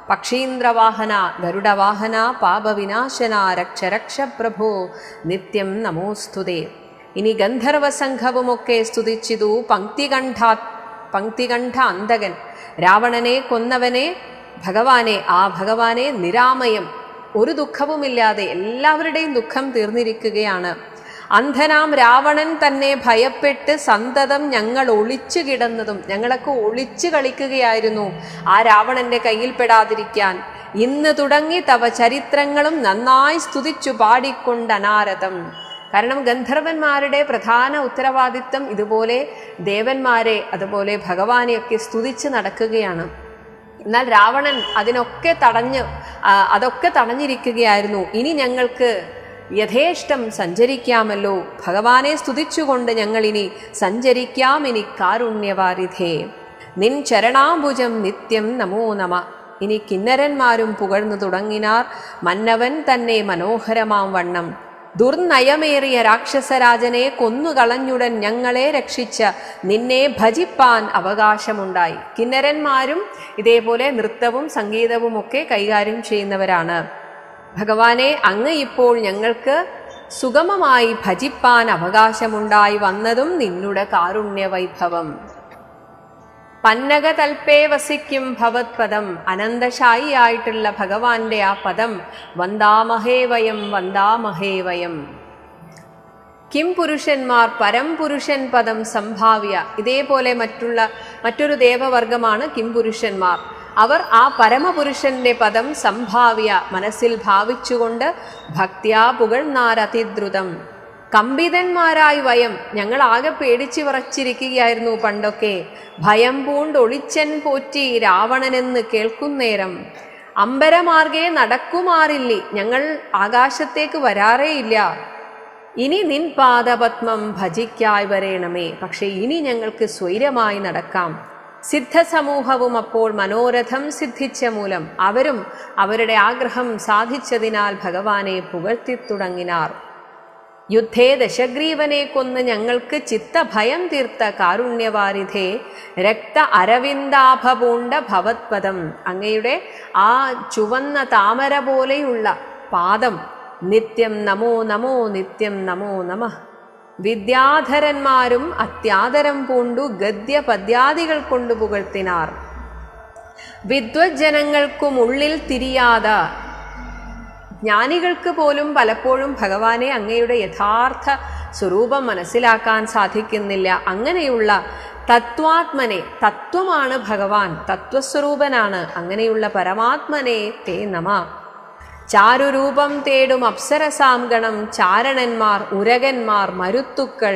പക്ഷീന്ദ്രവാഹന ഗരുഡവാഹന പാപവിനാശന രക്ഷ രക്ഷ പ്രഭോ നിത്യം നമോസ്തുതേ. ഇനി ഗന്ധർവസംഘവുമൊക്കെ സ്തുതിച്ചിതു പങ്ക്തികണ്ഠ അന്തകൻ, രാവണനെ കൊന്നവനെ ഭഗവാനെ, ആ ഭഗവാനെ നിരാമയം, ഒരു ദുഃഖവുമില്ലാതെ എല്ലാവരുടെയും ദുഃഖം തീർന്നിരിക്കുകയാണ്. അന്ധനാം രാവണൻ തന്നെ ഭയപ്പെട്ട് സന്തതം ഞങ്ങൾ ഒളിച്ചു കിടന്നതും, ഞങ്ങളൊക്കെ ഒളിച്ചു കളിക്കുകയായിരുന്നു ആ രാവണന്റെ കയ്യിൽപ്പെടാതിരിക്കാൻ. ഇന്ന് തുടങ്ങി തവ ചരിത്രങ്ങളും നന്നായി സ്തുതിച്ചു പാടിക്കൊണ്ട് അനാരതം. കാരണം ഗന്ധർവന്മാരുടെ പ്രധാന ഉത്തരവാദിത്വം ഇതുപോലെ ദേവന്മാരെ അതുപോലെ ഭഗവാനെയൊക്കെ സ്തുതിച്ച് നടക്കുകയാണ്. എന്നാൽ രാവണൻ അതൊക്കെ തടഞ്ഞിരിക്കുകയായിരുന്നു. ഇനി ഞങ്ങൾക്ക് യഥേഷ്ടം സഞ്ചരിക്കാമല്ലോ, ഭഗവാനെ സ്തുതിച്ചുകൊണ്ട് ഞങ്ങളിനി സഞ്ചരിക്കാം. ഇനി കാരുണ്യവാരിധേ നിൻ ചരണാംബുജം നിത്യം നമോ നമ. ഇനി കിന്നരന്മാരും പുകഴ്ന്നു തുടങ്ങിനാർ മന്നവൻ തന്നെ മനോഹരമാം വണ്ണം. ദുർനയമേറിയ രാക്ഷസരാജനെ കൊന്നുകളഞ്ഞുടൻ ഞങ്ങളെ രക്ഷിച്ച നിന്നെ ഭജിപ്പാൻ അവകാശമുണ്ടായി. കിന്നരന്മാരും ഇതേപോലെ നൃത്തവും സംഗീതവും ഒക്കെ കൈകാര്യം ചെയ്യുന്നവരാണ്. ഭഗവാനെ, അങ്ങ് ഇപ്പോൾ ഞങ്ങൾക്ക് സുഗമമായി ഭജിപ്പാൻ അവകാശമുണ്ടായി വന്നതും നിന്നുടെ കാരുണ്യവൈഭവം. പന്നകതൽപ്പേ വസിക്കും ഭവത്പദം, അനന്തശായിയായിട്ടുള്ള ഭഗവാന്റെ ആ പദം വന്ദാമഹേവയം വന്ദാമഹേവയം. കിം പുരുഷന്മാർ പരംപുരുഷൻ പദം സംഭാവ്യ. ഇതേപോലെ മറ്റൊരു ദേവവർഗമാണ് കിം പുരുഷന്മാർ. അവർ ആ പരമപുരുഷന്റെ പദം സംഭാവ്യ, മനസ്സിൽ ഭാവിച്ചുകൊണ്ട് ഭക്ത്യാ പുകഴ്ന്നാരതിദ്രുതം. കമ്പിതന്മാരായി വയം, ഞങ്ങൾ ആകെ പേടിച്ചു വിറച്ചിരിക്കുകയായിരുന്നു പണ്ടൊക്കെ. ഭയം പൂണ്ടൊളിച്ചൻ പോറ്റി രാവണനെന്ന് കേൾക്കുന്നേരം. അമ്പരമാർഗേ നടക്കുമാറില്ലി, ഞങ്ങൾ ആകാശത്തേക്ക് വരാറേയില്ല. ഇനി നിൻ പാദപത്മം ഭജിക്കായി വരേണമേ. പക്ഷെ ഇനി ഞങ്ങൾക്ക് സ്വൈരമായി നടക്കാം. സിദ്ധസമൂഹവും അപ്പോൾ മനോരഥം സിദ്ധിച്ച മൂലം അവരും അവരുടെ ആഗ്രഹം സാധിച്ചതിനാൽ ഭഗവാനെ പുകഴ്ത്തിത്തുടങ്ങിനാർ. യുദ്ധേ ദശഗ്രീവനെ കൊന്ന് ഞങ്ങൾക്ക് ചിത്തഭയം തീർത്ത കാരുണ്യവാരിധേ രക്ത അരവിന്ദാഭപൂണ്ട ഭവത്പദം. അങ്ങയുടെ ആ ചുവന്ന താമര പോലെയുള്ള പാദം നിത്യം നമോ നമോ നിത്യം നമോ നമഃ. വിദ്യാധരന്മാരും അത്യാദരം പൂണ്ടു ഗദ്യ പദ്യാദികൾ കൊണ്ടു പുകഴ്ത്തിനാർ. വിദ്വജ്ജനങ്ങൾക്കും ഉള്ളിൽ തിരിയാത ജ്ഞാനികൾക്ക് പോലും പലപ്പോഴും ഭഗവാനെ അങ്ങയുടെ യഥാർത്ഥ സ്വരൂപം മനസ്സിലാക്കാൻ സാധിക്കുന്നില്ല. അങ്ങനെയുള്ള തത്വാത്മനെ, തത്വമാണ് ഭഗവാൻ, തത്വസ്വരൂപനാണ്, അങ്ങനെയുള്ള പരമാത്മനെ തേ നമ. ചാരുരൂപം തേടും അപ്സരസാംഗണം, ചാരണന്മാർ, ഉരകന്മാർ, മരുത്തുക്കൾ,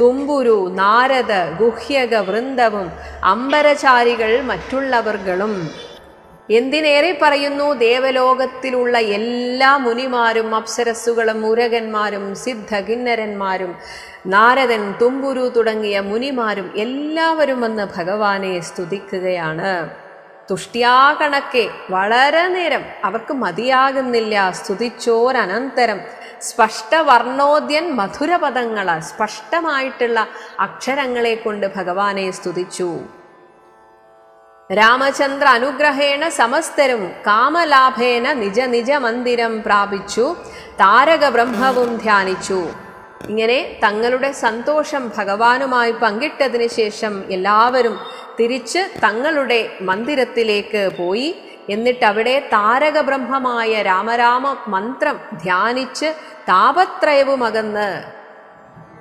തുമ്പുരു, നാരദ, ഗുഹ്യക വൃന്ദവും അംബരചാരികൾ മറ്റുള്ളവർകളും. എന്തിനേറെ പറയുന്നു, ദേവലോകത്തിലുള്ള എല്ലാ മുനിമാരും അപ്സരസ്സുകളും ഉരകന്മാരും സിദ്ധ കിന്നരന്മാരും നാരദൻ, തുമ്പുരു തുടങ്ങിയ മുനിമാരും എല്ലാവരും വന്ന് ഭഗവാനെ സ്തുതിക്കുകയാണ്. തുഷ്ട്യാകണക്കെ വളരെ നേരം അവർക്ക് മതിയാകുന്നില്ല. സ്തുതിച്ചോരനന്തരം സ്പഷ്ടവർണോദ്യൻ മധുരപദങ്ങൾ, സ്പഷ്ടമായിട്ടുള്ള അക്ഷരങ്ങളെ കൊണ്ട് ഭഗവാനെ സ്തുതിച്ചു. രാമചന്ദ്ര അനുഗ്രഹേണ സമസ്തരും കാമലാഭേന നിജ നിജ മന്ദിരം പ്രാപിച്ചു, താരക ബ്രഹ്മവും ധ്യാനിച്ചു. ഇങ്ങനെ തങ്ങളുടെ സന്തോഷം ഭഗവാനുമായി പങ്കിട്ടതിന് ശേഷം എല്ലാവരും തിരിച്ച് തങ്ങളുടെ മന്ദിരത്തിലേക്ക് പോയി. എന്നിട്ട് അവിടെ താരക ബ്രഹ്മമായ രാമരാമ മന്ത്രം ധ്യാനിച്ച് താപത്രയവുമകന്ന്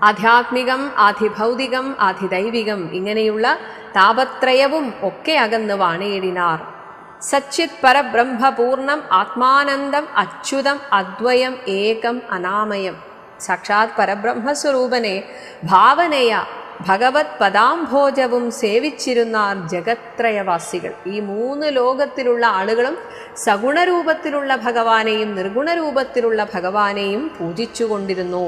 ആധ്യാത്മികം, ആധിഭൗതികം, ആധിദൈവികം ഇങ്ങനെയുള്ള താപത്രയവും ഒക്കെ അകന്ന് വാണിയിടിനാർ. സച്ചിത് പരബ്രഹ്മപൂർണം ആത്മാനന്ദം അച്യുതം അദ്വയം ഏകം അനാമയം. സാക്ഷാത് പരബ്രഹ്മസ്വരൂപനെ ഭാവനയ ഭഗവത് പദാംഭോജവും സേവിച്ചിരുന്നാർ ജഗത്രയവാസികൾ. ഈ 3 ലോകത്തിലുള്ള ആളുകളും സഗുണരൂപത്തിലുള്ള ഭഗവാനെയും നിർഗുണരൂപത്തിലുള്ള ഭഗവാനെയും പൂജിച്ചുകൊണ്ടിരുന്നു.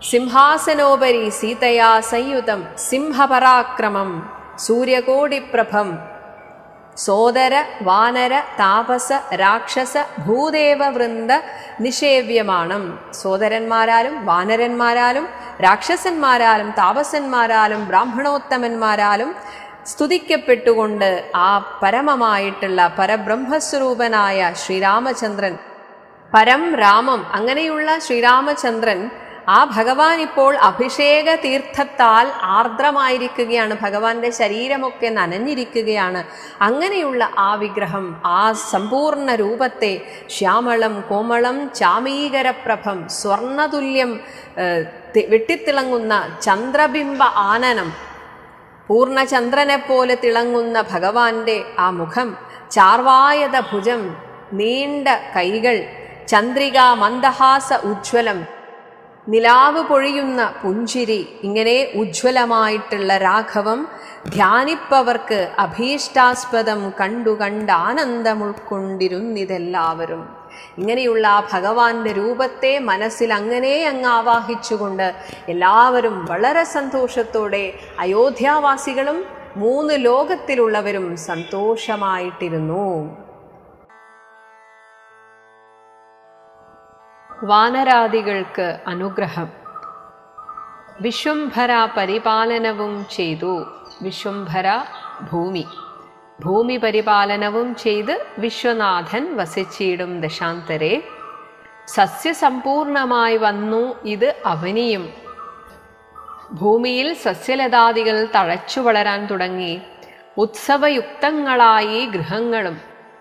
സിംഹാസനോപരി സീതയാ സംയുതം സിംഹപരാക്രമം സൂര്യകോടിപ്രഭം സോദര വാനര താപസ രാക്ഷസ ഭൂദേവവൃന്ദ നിഷേവ്യമാണം. സോദരന്മാരാലും വാനരന്മാരാലും രാക്ഷസന്മാരാലും താപസന്മാരാലും ബ്രാഹ്മണോത്തമന്മാരാലും സ്തുതിക്കപ്പെട്ടുകൊണ്ട് ആ പരമമായിട്ടുള്ള പരബ്രഹ്മസ്വരൂപനായ ശ്രീരാമചന്ദ്രൻ, പരം രാമം, അങ്ങനെയുള്ള ശ്രീരാമചന്ദ്രൻ ആ ഭഗവാൻ ഇപ്പോൾ അഭിഷേക തീർത്ഥത്താൽ ആർദ്രമായിരിക്കുകയാണ്. ഭഗവാന്റെ ശരീരമൊക്കെ നനഞ്ഞിരിക്കുകയാണ്. അങ്ങനെയുള്ള ആ വിഗ്രഹം, ആ സമ്പൂർണ്ണ രൂപത്തെ ശ്യാമളം കോമളം ചാമീകരപ്രഭം സ്വർണതുല്യം വെട്ടിത്തിളങ്ങുന്ന ചന്ദ്രബിംബ ആനനം, പൂർണ്ണചന്ദ്രനെ പോലെ തിളങ്ങുന്ന ഭഗവാന്റെ ആ മുഖം, ചാർവായത ഭുജം, നീണ്ട കൈകൾ, ചന്ദ്രിക മന്ദഹാസ ഉജ്ജ്വലം, നിലാവ് പൊഴിയുന്ന പുഞ്ചിരി, ഇങ്ങനെ ഉജ്ജ്വലമായിട്ടുള്ള രാഘവം ധ്യാനിപ്പവർക്ക് അഭീഷ്ടാസ്പദം കണ്ടു കണ്ട് ആനന്ദം ഉൾക്കൊണ്ടിരുന്നിതെല്ലാവരും. ഇങ്ങനെയുള്ള ആ ഭഗവാന്റെ രൂപത്തെ മനസ്സിൽ അങ്ങനെ അങ്ങ് ആവാഹിച്ചുകൊണ്ട് എല്ലാവരും വളരെ സന്തോഷത്തോടെ അയോധ്യാവാസികളും 3 ലോകത്തിലുള്ളവരും സന്തോഷമായിട്ടിരുന്നു. വാനരാദികൾക്ക് അനുഗ്രഹം. വിശ്വംഭര പരിപാലനവും ചെയ്തു. വിശ്വംഭര ഭൂമി പരിപാലനവും ചെയ്ത് വിശ്വനാഥൻ വസിച്ചിടും ദശാന്തരെ. സസ്യസമ്പൂർണമായി വന്നു ഇത് അവനിയും. ഭൂമിയിൽ സസ്യലതാദികൾ തഴച്ചു വളരാൻ തുടങ്ങി. ഉത്സവയുക്തങ്ങളായി ഗൃഹങ്ങളും,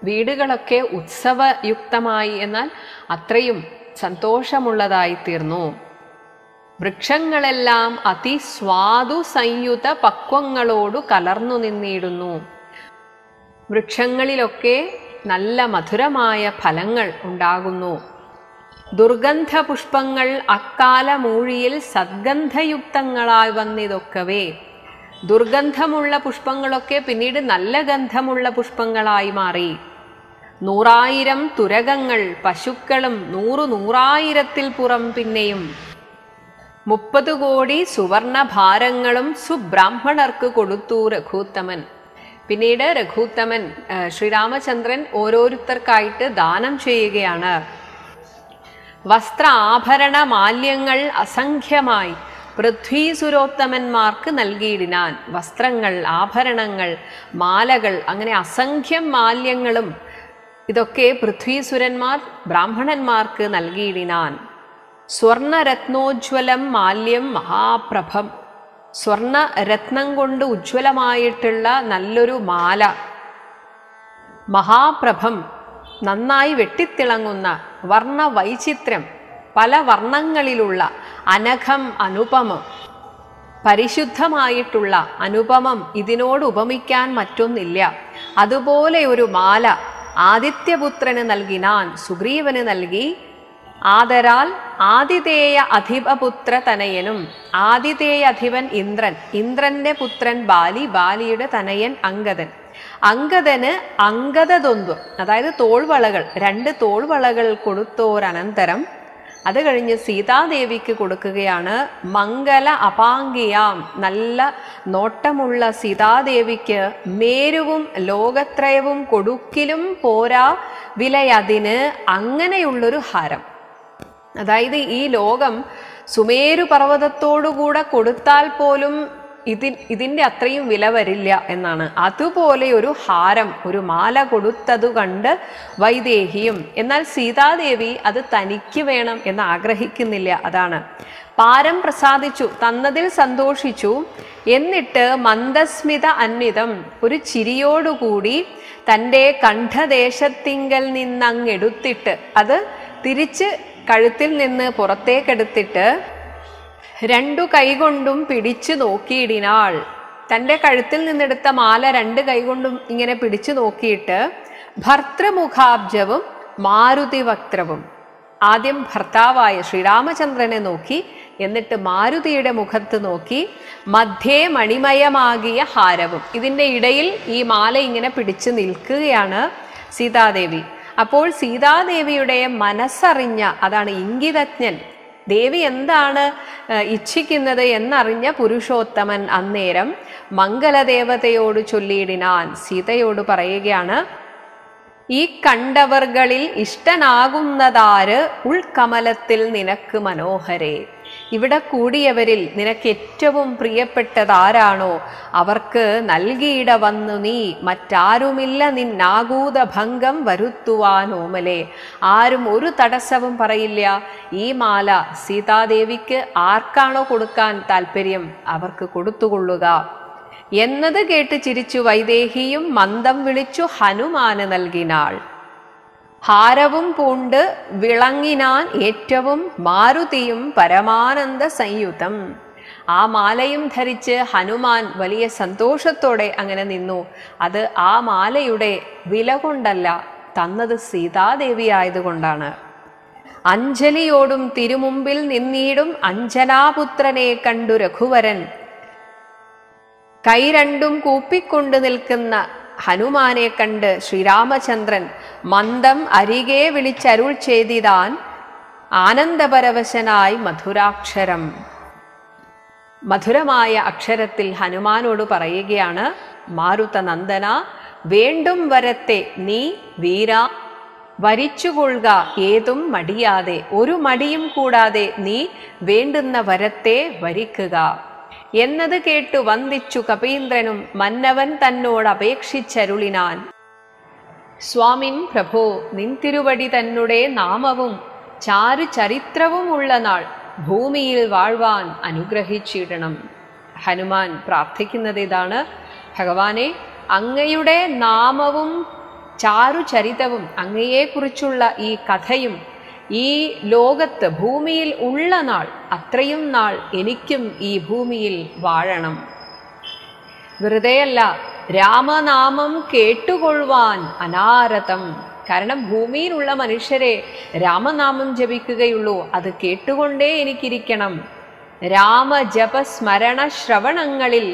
വീടുകളൊക്കെ ഉത്സവയുക്തമായി എന്നാൽ അത്രയും സന്തോഷമുള്ളതായി തീർന്നു. വൃക്ഷങ്ങളെല്ലാം അതിസ്വാദു സംയുത പക്വങ്ങളോടു കലർന്നു നിന്നിടുന്നു. വൃക്ഷങ്ങളിലൊക്കെ നല്ല മധുരമായ ഫലങ്ങൾ ഉണ്ടാകുന്നു. ദുർഗന്ധ പുഷ്പങ്ങൾ അക്കാലമൂഴിയിൽ സദ്ഗന്ധയുക്തങ്ങളായി വന്നിതൊക്കവേ. ദുർഗന്ധമുള്ള പുഷ്പങ്ങളൊക്കെ പിന്നീട് നല്ല ഗന്ധമുള്ള പുഷ്പങ്ങളായി മാറി. 100,000 തുരകങ്ങൾ, പശുക്കളും 100,000-ത്തിൽ പുറം പിന്നെയും 30 കോടി സുവർണഭാരങ്ങളും സുബ്രാഹ്മണർക്ക് കൊടുത്തു രഘൂത്തമൻ. പിന്നീട് രഘൂത്തമൻ ശ്രീരാമചന്ദ്രൻ ഓരോരുത്തർക്കായിട്ട് ദാനം ചെയ്യുകയാണ്. വസ്ത്ര ആഭരണ മാല്യങ്ങൾ അസംഖ്യമായി പൃഥ്വീസുരോത്തമന്മാർക്ക് നൽകിയിടിനാൻ. വസ്ത്രങ്ങൾ, ആഭരണങ്ങൾ, മാലകൾ, അങ്ങനെ അസംഖ്യം മാല്യങ്ങളും ഇതൊക്കെ പൃഥ്വീസുരന്മാർ ബ്രാഹ്മണന്മാർക്ക് നൽകിയിടിനാൻ. സ്വർണരത്നോജ്വലം മാല്യം മഹാപ്രഭം. സ്വർണ രത്നം കൊണ്ട് ഉജ്ജ്വലമായിട്ടുള്ള നല്ലൊരു മാല. മഹാപ്രഭം, നന്നായി വെട്ടിത്തിളങ്ങുന്ന വർണ്ണവൈചിത്രം, പല വർണ്ണങ്ങളിലുള്ള അനഘം അനുപമം, പരിശുദ്ധമായിട്ടുള്ള അനുപമം, ഇതിനോട് ഉപമിക്കാൻ മറ്റൊന്നില്ല. അതുപോലെ ഒരു മാല ആദിത്യപുത്രന് നൽകിനാൻ, സുഗ്രീവന് നൽകി. ആദരാൽ ആതിഥേയ അധിപപുത്ര തനയനും, ആതിഥേയ അധിപൻ ഇന്ദ്രൻ, ഇന്ദ്രന്റെ പുത്രൻ ബാലി, ബാലിയുടെ തനയൻ അംഗദൻ, അംഗദന് അംഗദദ്വന്ദ്വം, അതായത് തോൾവളകൾ, 2 തോൾവളകൾ കൊടുത്തോരനന്തരം അത് കഴിഞ്ഞ് സീതാദേവിക്ക് കൊടുക്കുകയാണ്. മംഗല അപാംഗിയാം, നല്ല നോട്ടമുള്ള സീതാദേവിക്ക് മേരുവും ലോകത്രയവും കൊടുക്കിലും പോരാ വിലയതിന് അങ്ങനെയുള്ളൊരു ഹാരം. അതായത് ഈ ലോകം സുമേരു പർവ്വതത്തോടുകൂടെ കൊടുത്താൽ പോലും ഇതിൻ്റെ അത്രയും വില വരില്ല എന്നാണ്. അതുപോലെ ഒരു ഹാരം, ഒരു മാല കൊടുത്തതു കണ്ട് വൈദേഹിയും, എന്നാൽ സീതാദേവി അത് തനിക്ക് വേണം എന്ന് ആഗ്രഹിക്കുന്നില്ല. അതാണ് പാരം പ്രസാദിച്ചു, തന്നതിൽ സന്തോഷിച്ചു. എന്നിട്ട് മന്ദസ്മിത അന്വിതം, ഒരു ചിരിയോടുകൂടി തൻ്റെ കണ്ഠദേശത്തിങ്കൽ നിന്നങ്ങെടുത്തിട്ട്, അത് തിരിച്ച് കഴുത്തിൽ നിന്ന് പുറത്തേക്കെടുത്തിട്ട് 2 കൈകൊണ്ടും പിടിച്ചു നോക്കിയിടിനാൾ. തൻ്റെ കഴുത്തിൽ നിന്നെടുത്ത മാല 2 കൈകൊണ്ടും ഇങ്ങനെ പിടിച്ചു നോക്കിയിട്ട് ഭർത്തൃമുഖാബ്ജവും മാരുതി വക്ത്രവും, ആദ്യം ഭർത്താവായ ശ്രീരാമചന്ദ്രനെ നോക്കി, എന്നിട്ട് മാരുതിയുടെ മുഖത്ത് നോക്കി. മധ്യേ മണിമയമാകിയ ഹാരവും, ഇതിൻ്റെ ഇടയിൽ ഈ മാല ഇങ്ങനെ പിടിച്ചു നിൽക്കുകയാണ് സീതാദേവി. അപ്പോൾ സീതാദേവിയുടെ മനസ്സറിഞ്ഞ, അതാണ് ഇംഗിതജ്ഞൻ, ദേവി എന്താണ് ഇച്ഛിക്കുന്നത് എന്നറിഞ്ഞ പുരുഷോത്തമൻ അന്നേരം മംഗലദേവതയോട് ചൊല്ലിയിടിനാൻ. സീതയോട് പറയുകയാണ്, ഈ കണ്ടവർകളിൽ ഇഷ്ടനാകുന്നതാര് ഉൾക്കമലത്തിൽ നിനക്ക് മനോഹരേ, ഇവിടെ കൂടിയവരിൽ നിനക്ക് ഏറ്റവും പ്രിയപ്പെട്ടതാരാണോ അവർക്ക് നൽകിയിട വന്നു നീ, മറ്റാരുമില്ല നിന്നാകൂത ഭംഗം വരുത്തുവാനോമലേ. ആരും ഒരു തടസ്സവും പറയില്ല. ഈ മാല സീതാദേവിക്ക് ആർക്കാണോ കൊടുക്കാൻ താല്പര്യം അവർക്ക് കൊടുത്തുകൊള്ളുക എന്നത് കേട്ട് ചിരിച്ചു വൈദേഹിയും മന്ദം വിളിച്ചു ഹനുമാന് നൽകിനാൾ. ഹാരവും പൂണ്ട് വിളങ്ങിനാൻ ഏറ്റവും മാരുതിയും പരമാനന്ദ സംയുതം. ആ മാലയും ധരിച്ച് ഹനുമാൻ വലിയ സന്തോഷത്തോടെ അങ്ങനെ നിന്നു. അത് ആ മാലയുടെ വില കൊണ്ടല്ല, തന്നത് സീതാദേവി ആയതുകൊണ്ടാണ്. അഞ്ജലിയോടും തിരുമുമ്പിൽ നിന്നീടും അഞ്ജനാപുത്രനെ കണ്ടു രഘുവരൻ. കൈ 2 കൂപ്പിക്കൊണ്ട് നിൽക്കുന്ന ഹനുമാനെ കണ്ട് ശ്രീരാമചന്ദ്രൻ മന്ദം അരികെ വിളിച്ചരുൾ ചെയ്തിതാൻ ആനന്ദപരവശനായി മധുരാക്ഷരം. മധുരമായ അക്ഷരത്തിൽ ഹനുമാനോട് പറയുകയാണ്, മാരുതനന്ദന, വേണ്ടും വരത്തെ നീ വീര വരിച്ചുകൊള്ളുക, ഏതും മടിയാതെ, ഒരു മടിയും കൂടാതെ നീ വേണ്ടുന്ന വരത്തെ വരിക്കുക എന്നത് കേട്ടു വന്ദിച്ചു കപീന്ദ്രനും മന്നവൻ തന്നോട് അപേക്ഷിച്ചരുളിനാൻ. സ്വാമിൻ പ്രഭോ, നിൻ തിരുവടി തന്നെ നാമവും ചാരു ചരിത്രവും ഉള്ള നാൾ ഭൂമിയിൽ വാഴ്വാൻ അനുഗ്രഹിച്ചിടണം. ഹനുമാൻ പ്രാർത്ഥിക്കുന്നത് ഇതാണ്, ഭഗവാനെ, അങ്ങയുടെ നാമവും ചാരുചരിതവും, അങ്ങയെക്കുറിച്ചുള്ള ഈ കഥയും ഈ ലോകത്ത് ഭൂമിയിൽ ഉള്ള നാൾ, അത്രയും നാൾ എനിക്കും ഈ ഭൂമിയിൽ വാഴണം. വെറുതെയല്ല, രാമനാമം കേട്ടുകൊള്ളുവാൻ അനാരതം. കാരണം ഭൂമിയിലുള്ള മനുഷ്യരെ രാമനാമം ജപിക്കുകയുള്ളൂ, അത് കേട്ടുകൊണ്ടേ എനിക്കിരിക്കണം. രാമജപസ്മരണ ശ്രവണങ്ങളിൽ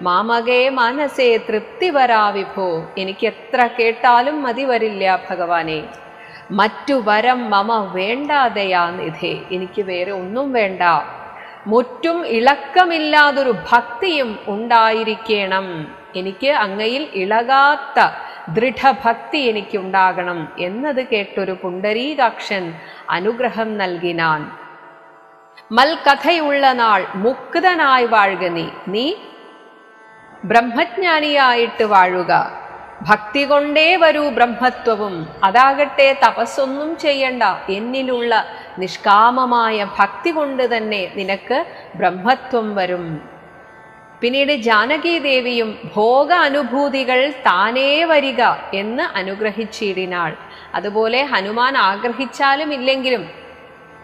മാമകേ മനസ്സേ തൃപ്തി വരാ വിഭോ. എനിക്ക് എത്ര കേട്ടാലും മതി വരില്ല ഭഗവാനെ. മറ്റു വരം മമ വേണ്ടാതെയാ നിധേ, എനിക്ക് വേറെ ഒന്നും വേണ്ട. മുറ്റും ഇളക്കമില്ലാതൊരു ഭക്തിയും ഉണ്ടായിരിക്കണം. എനിക്ക് അങ്ങയിൽ ഇളകാത്ത ദൃഢഭക്തി എനിക്കുണ്ടാകണം എന്നത് കേട്ടൊരു പുണ്ടരീകാക്ഷൻ അനുഗ്രഹം നൽകിനാൻ. മൽകഥയുള്ള നാൾ മുക്തനായി വാഴുക നീ ബ്രഹ്മജ്ഞാനിയായിട്ട് വാഴുക. ഭക്തി കൊണ്ടേ വരൂ ബ്രഹ്മത്വവും, അതാകട്ടെ തപസ്സൊന്നും ചെയ്യണ്ട, എന്നിലുള്ള നിഷ്കാമമായ ഭക്തി കൊണ്ട് തന്നെ നിനക്ക് ബ്രഹ്മത്വം വരും. പിന്നീട് ജാനകീദേവിയും ഭോഗ അനുഭൂതികൾ താനേ വരിക എന്ന് അനുഗ്രഹിച്ചിടിനാൾ. അതുപോലെ ഹനുമാൻ ആഗ്രഹിച്ചാലും ഇല്ലെങ്കിലും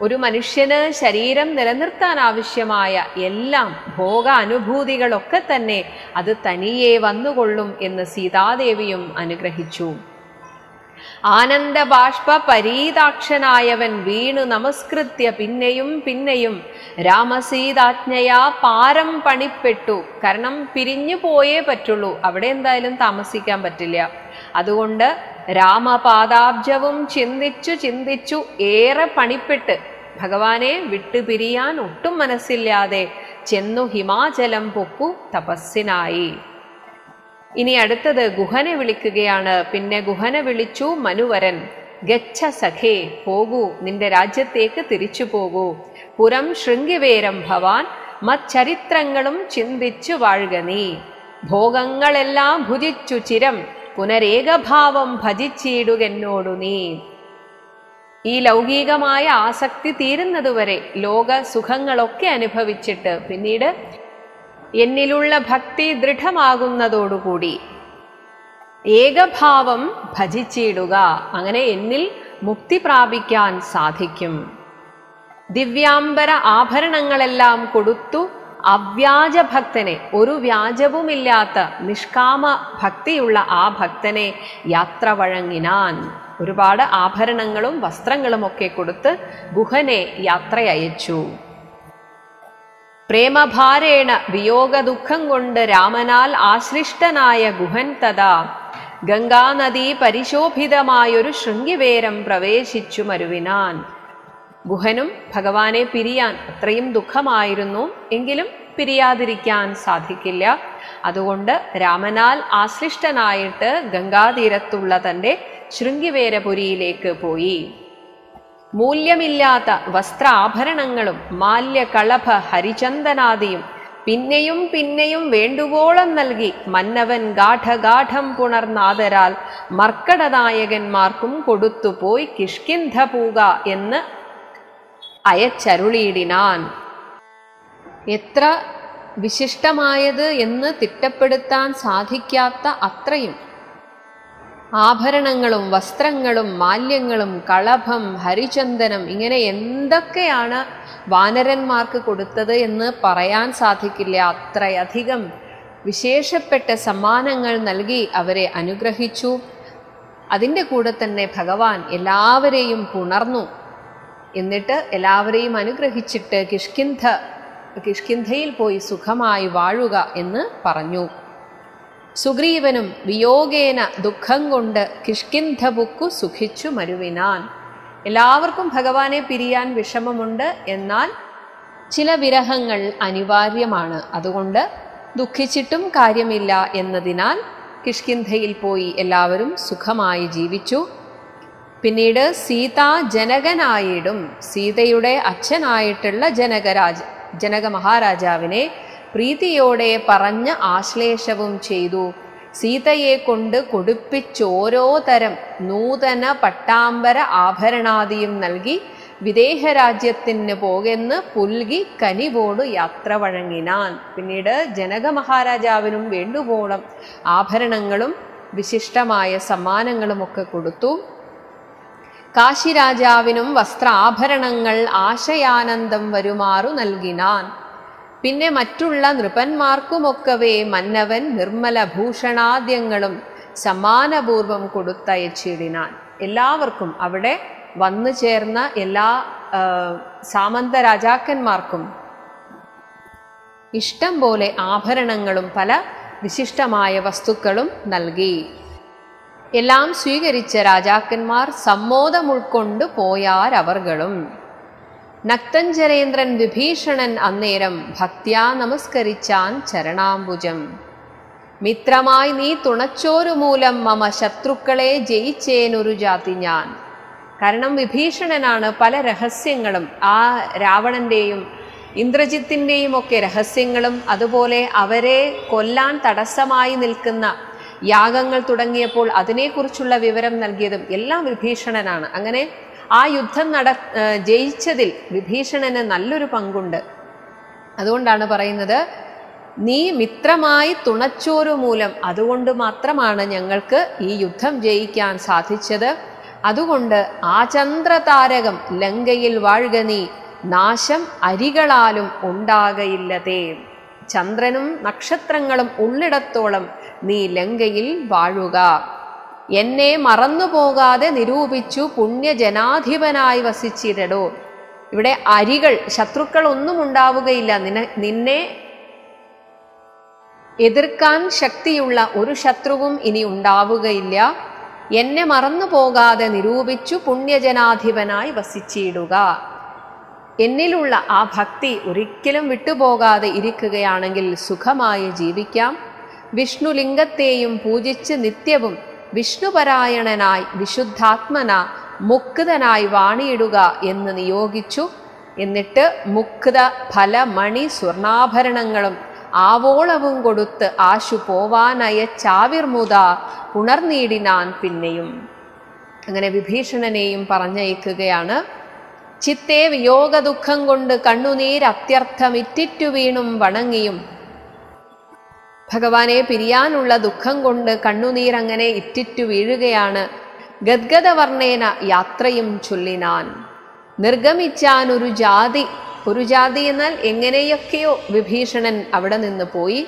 ഒരു മനുഷ്യന് ശരീരം നിലനിർത്താൻ ആവശ്യമായ എല്ലാം ഭോഗ അനുഭൂതികളൊക്കെ തന്നെ അത് തനിയെ വന്നുകൊള്ളും എന്ന് സീതാദേവിയും അനുഗ്രഹിച്ചു. ആനന്ദബാഷ്പ പരീതാക്ഷനായവൻ വീണു നമസ്കൃത്യ പിന്നെയും പിന്നെയും രാമസീതാജ്ഞയാ പാരം പണിപ്പെട്ടു. കാരണം പിരിഞ്ഞു പോയേ പറ്റുള്ളൂ, അവിടെ എന്തായാലും താമസിക്കാൻ പറ്റില്ല. അതുകൊണ്ട് രാമപാദാബ്ജവും ചിന്തിച്ചു ചിന്തിച്ചു ഏറെ പണിപ്പെട്ട് ഭഗവാനെ വിട്ടുപിരിയാൻ ഒട്ടും മനസ്സില്ലാതെ ചെന്നു ഹിമാചലം പൊക്കു തപസ്സിനായി. ഇനി അടുത്തത് ഗുഹനെ വിളിക്കുകയാണ്. പിന്നെ ഗുഹനെ വിളിച്ചു മനുവരൻ. ഗച്ഛ സഖേ, പോകൂ, നിന്റെ രാജ്യത്തേക്ക് തിരിച്ചു പോകൂ. പുരം ശൃംഗിവേരം ഭവാൻ, മച്ചരിത്രങ്ങളും ചിന്തിച്ചു വാഴുക നീ. ഭോഗങ്ങളെല്ലാം ഭുജിച്ചു ചിരം, പുനരേകഭാവം ഭജിച്ചിടുകെന്നോടു നീ. ഈ ലൗകികമായ ആസക്തി തീരുന്നതുവരെ ലോക സുഖങ്ങളൊക്കെ അനുഭവിച്ചിട്ട് പിന്നീട് എന്നിലുള്ള ഭക്തി ദൃഢമാകുന്നതോടുകൂടി ഏകഭാവം ഭജിച്ചിടുക, അങ്ങനെ എന്നിൽ മുക്തി പ്രാപിക്കാൻ സാധിക്കും. ദിവ്യാംബര ആഭരണങ്ങളെല്ലാം കൊടുത്തു അവ്യാജ ഭക്തനെ, ഒരു വ്യാജവുമില്ലാത്ത നിഷ്കാമ ഭക്തിയുള്ള ആ ഭക്തനെ യാത്ര വഴങ്ങിനാൻ. ഒരുപാട് ആഭരണങ്ങളും വസ്ത്രങ്ങളും ഒക്കെ കൊടുത്ത് ഗുഹനെ യാത്രയയച്ചു. പ്രേമഭാരേണ വിയോഗ ദുഃഖം കൊണ്ട് രാമനാൽ ആശ്ലിഷ്ടനായ ഗുഹൻ തഥാ ഗംഗാനദീ പരിശോഭിതമായൊരു ശൃംഗിവേരം പ്രവേശിച്ചു മരുവിനാൻ. ഗുഹനും ഭഗവാനെ പിരിയാൻ അത്രയും ദുഃഖമായിരുന്നു, എങ്കിലും പിരിയാതിരിക്കാൻ സാധിക്കില്ല. അതുകൊണ്ട് രാമനാൽ ആശ്ലിഷ്ടനായിട്ട് ഗംഗാതീരത്തുള്ള തൻ്റെ ശൃംഗിവേരപുരിയിലേക്ക് പോയി. മൂല്യമില്ലാത്ത വസ്ത്രാഭരണങ്ങളും മാല്യകളഭ ഹരിചന്ദനാദിയും പിന്നെയും പിന്നെയും വേണ്ടുവോളം നൽകി മന്നവൻ ഗാഠഗാഠം പുണർനാദരാൽ മർക്കടനായകന്മാർക്കും കൊടുത്തുപോയി കിഷ്കിന്ധപൂക എന്ന് അയച്ചരുളിയിടിനാൻ. എത്ര വിശിഷ്ടമായത് എന്ന് തിട്ടപ്പെടുത്താൻ സാധിക്കാത്ത അത്രയും ആഭരണങ്ങളും വസ്ത്രങ്ങളും മാല്യങ്ങളും കളഭം ഹരിചന്ദനം, ഇങ്ങനെ എന്തൊക്കെയാണ് വാനരന്മാർക്ക് കൊടുത്തത് എന്ന് പറയാൻ സാധിക്കില്ല. അത്രയധികം വിശേഷപ്പെട്ട സമ്മാനങ്ങൾ നൽകി അവരെ അനുഗ്രഹിച്ചു. അതിൻ്റെ കൂടെ തന്നെ ഭഗവാൻ എല്ലാവരെയും പുണർന്നു. എന്നിട്ട് എല്ലാവരെയും അനുഗ്രഹിച്ചിട്ട് കിഷ്കിന്ധയിൽ പോയി സുഖമായി വാഴുക എന്ന് പറഞ്ഞു. സുഗ്രീവനും വിയോഗേന ദുഃഖം കൊണ്ട് കിഷ്കിന്ധപുക്കു സുഖിച്ചു മരുവിനാൻ. എല്ലാവർക്കും ഭഗവാനെ പിരിയാൻ വിഷമമുണ്ട്, എന്നാൽ ചില വിരഹങ്ങൾ അനിവാര്യമാണ്. അതുകൊണ്ട് ദുഃഖിച്ചിട്ടും കാര്യമില്ല എന്നതിനാൽ കിഷ്കിന്ധയിൽ പോയി എല്ലാവരും സുഖമായി ജീവിച്ചു. പിന്നീട് സീതാ ജനകനായിടും, സീതയുടെ അച്ഛനായിട്ടുള്ള ജനക മഹാരാജാവിനെ പ്രീതിയോടെ പറഞ്ഞ് ആശ്ലേഷവും ചെയ്തു. സീതയെ കൊണ്ട് കൊടുപ്പിച്ചോരോ തരം നൂതന പട്ടാമ്പര ആഭരണാദിയും നൽകി വിദേഹരാജ്യത്തിന് പോകെന്ന് പുൽകി കനിവോട് യാത്ര വഴങ്ങിനാൻ. പിന്നീട് ജനക മഹാരാജാവിനും വേണ്ടുവോളം ആഭരണങ്ങളും വിശിഷ്ടമായ സമ്മാനങ്ങളുമൊക്കെ കൊടുത്തു. കാശിരാജാവിനും വസ്ത്രാഭരണങ്ങൾ ആശയാനന്ദം വരുമാറു നൽകിനാൻ. പിന്നെ മറ്റുള്ള നൃപന്മാർക്കുമൊക്കവേ മന്നവൻ നിർമ്മല ഭൂഷണാദ്യങ്ങളും സമ്മാനപൂർവം കൊടുത്തയച്ചിടിനാൻ. എല്ലാവർക്കും അവിടെ വന്നു ചേർന്ന എല്ലാ സാമന്ത രാജാക്കന്മാർക്കും ഇഷ്ടം പോലെ ആഭരണങ്ങളും പല വിശിഷ്ടമായ വസ്തുക്കളും നൽകി. എല്ലാം സ്വീകരിച്ച രാജാക്കന്മാർ സമ്മോദം ഉൾക്കൊണ്ടു പോയാരവർകളും. നക്തഞ്ചരേന്ദ്രൻ വിഭീഷണൻ അന്നേരം ഭക്ത്യാ നമസ്കരിച്ചാൻ ചരണാംബുജം. മിത്രമായി നീ തുണച്ചോരു മൂലം മമ ശത്രുക്കളെ ജയിച്ചേനൊരു ജാതി ഞാൻ. കാരണം വിഭീഷണനാണ് പല രഹസ്യങ്ങളും, ആ രാവണന്റെയും ഇന്ദ്രജിത്തിൻ്റെയും ഒക്കെ രഹസ്യങ്ങളും, അതുപോലെ അവരെ കൊല്ലാൻ തടസ്സമായി നിൽക്കുന്ന യാഗങ്ങൾ തുടങ്ങിയപ്പോൾ അതിനെക്കുറിച്ചുള്ള വിവരം നൽകിയതും എല്ലാം വിഭീഷണനാണ്. അങ്ങനെ ആ യുദ്ധം ജയിച്ചതിൽ വിഭീഷണന് നല്ലൊരു പങ്കുണ്ട്. അതുകൊണ്ടാണ് പറയുന്നത്, നീ മിത്രമായി തുണച്ചോരു മൂലം, അതുകൊണ്ട് മാത്രമാണ് ഞങ്ങൾക്ക് ഈ യുദ്ധം ജയിക്കാൻ സാധിച്ചത്. അതുകൊണ്ട് ആചന്ദ്രതാരകം ലങ്കയിൽ വാഴുക നീ, നാശം അരികളാലും ഉണ്ടാകയില്ലതേ. ചന്ദ്രനും നക്ഷത്രങ്ങളും ഉള്ളിടത്തോളം നീ ലങ്കയിൽ വാഴുക. എന്നെ മറന്നുപോകാതെ നിരൂപിച്ചു പുണ്യജനാധിപനായി വസിച്ചിരടോ. ഇവിടെ അരികൾ, ശത്രുക്കൾ ഒന്നും ഉണ്ടാവുകയില്ല. നിന്നെ എതിർക്കാൻ ശക്തിയുള്ള ഒരു ശത്രുവും ഇനി ഉണ്ടാവുകയില്ല. എന്നെ മറന്നുപോകാതെ നിരൂപിച്ചു പുണ്യജനാധിപനായി വസിച്ചിടുക. എന്നിലുള്ള ആ ഭക്തി ഒരിക്കലും വിട്ടുപോകാതെ ഇരിക്കുകയാണെങ്കിൽ സുഖമായി ജീവിക്കാം. വിഷ്ണുലിംഗത്തെയും പൂജിച്ച് നിത്യവും വിഷ്ണുപരായണനായി വിശുദ്ധാത്മന മുക്തനായി വാണിയിടുക എന്ന് നിയോഗിച്ചു. എന്നിട്ട് മുക്ത ഫല മണി സ്വർണാഭരണങ്ങളും ആവോളവും കൊടുത്ത് ആശു പോവാനയച്ചാവിർമുത പുണർനീടിനാൻ പിന്നെയും. അങ്ങനെ വിഭീഷണനെയും പറഞ്ഞയക്കുകയാണ്. ചിത്തെ വിയോഗ ദുഃഖം കൊണ്ട് കണ്ണുനീരത്യർത്ഥമിറ്റിറ്റു വീണും വണങ്ങിയും. ഭഗവാനെ പിരിയാനുള്ള ദുഃഖം കൊണ്ട് കണ്ണുനീരങ്ങനെ ഇറ്റിറ്റു വീഴുകയാണ്. ഗദ്ഗദവർണ്ണേന യാത്രയും ചൊല്ലിനാൻ. നിർഗമിച്ചാൻ ഒരു ജാതി എന്നാൽ എങ്ങനെയൊക്കെയോ വിഭീഷണൻ അവിടെ നിന്ന് പോയി.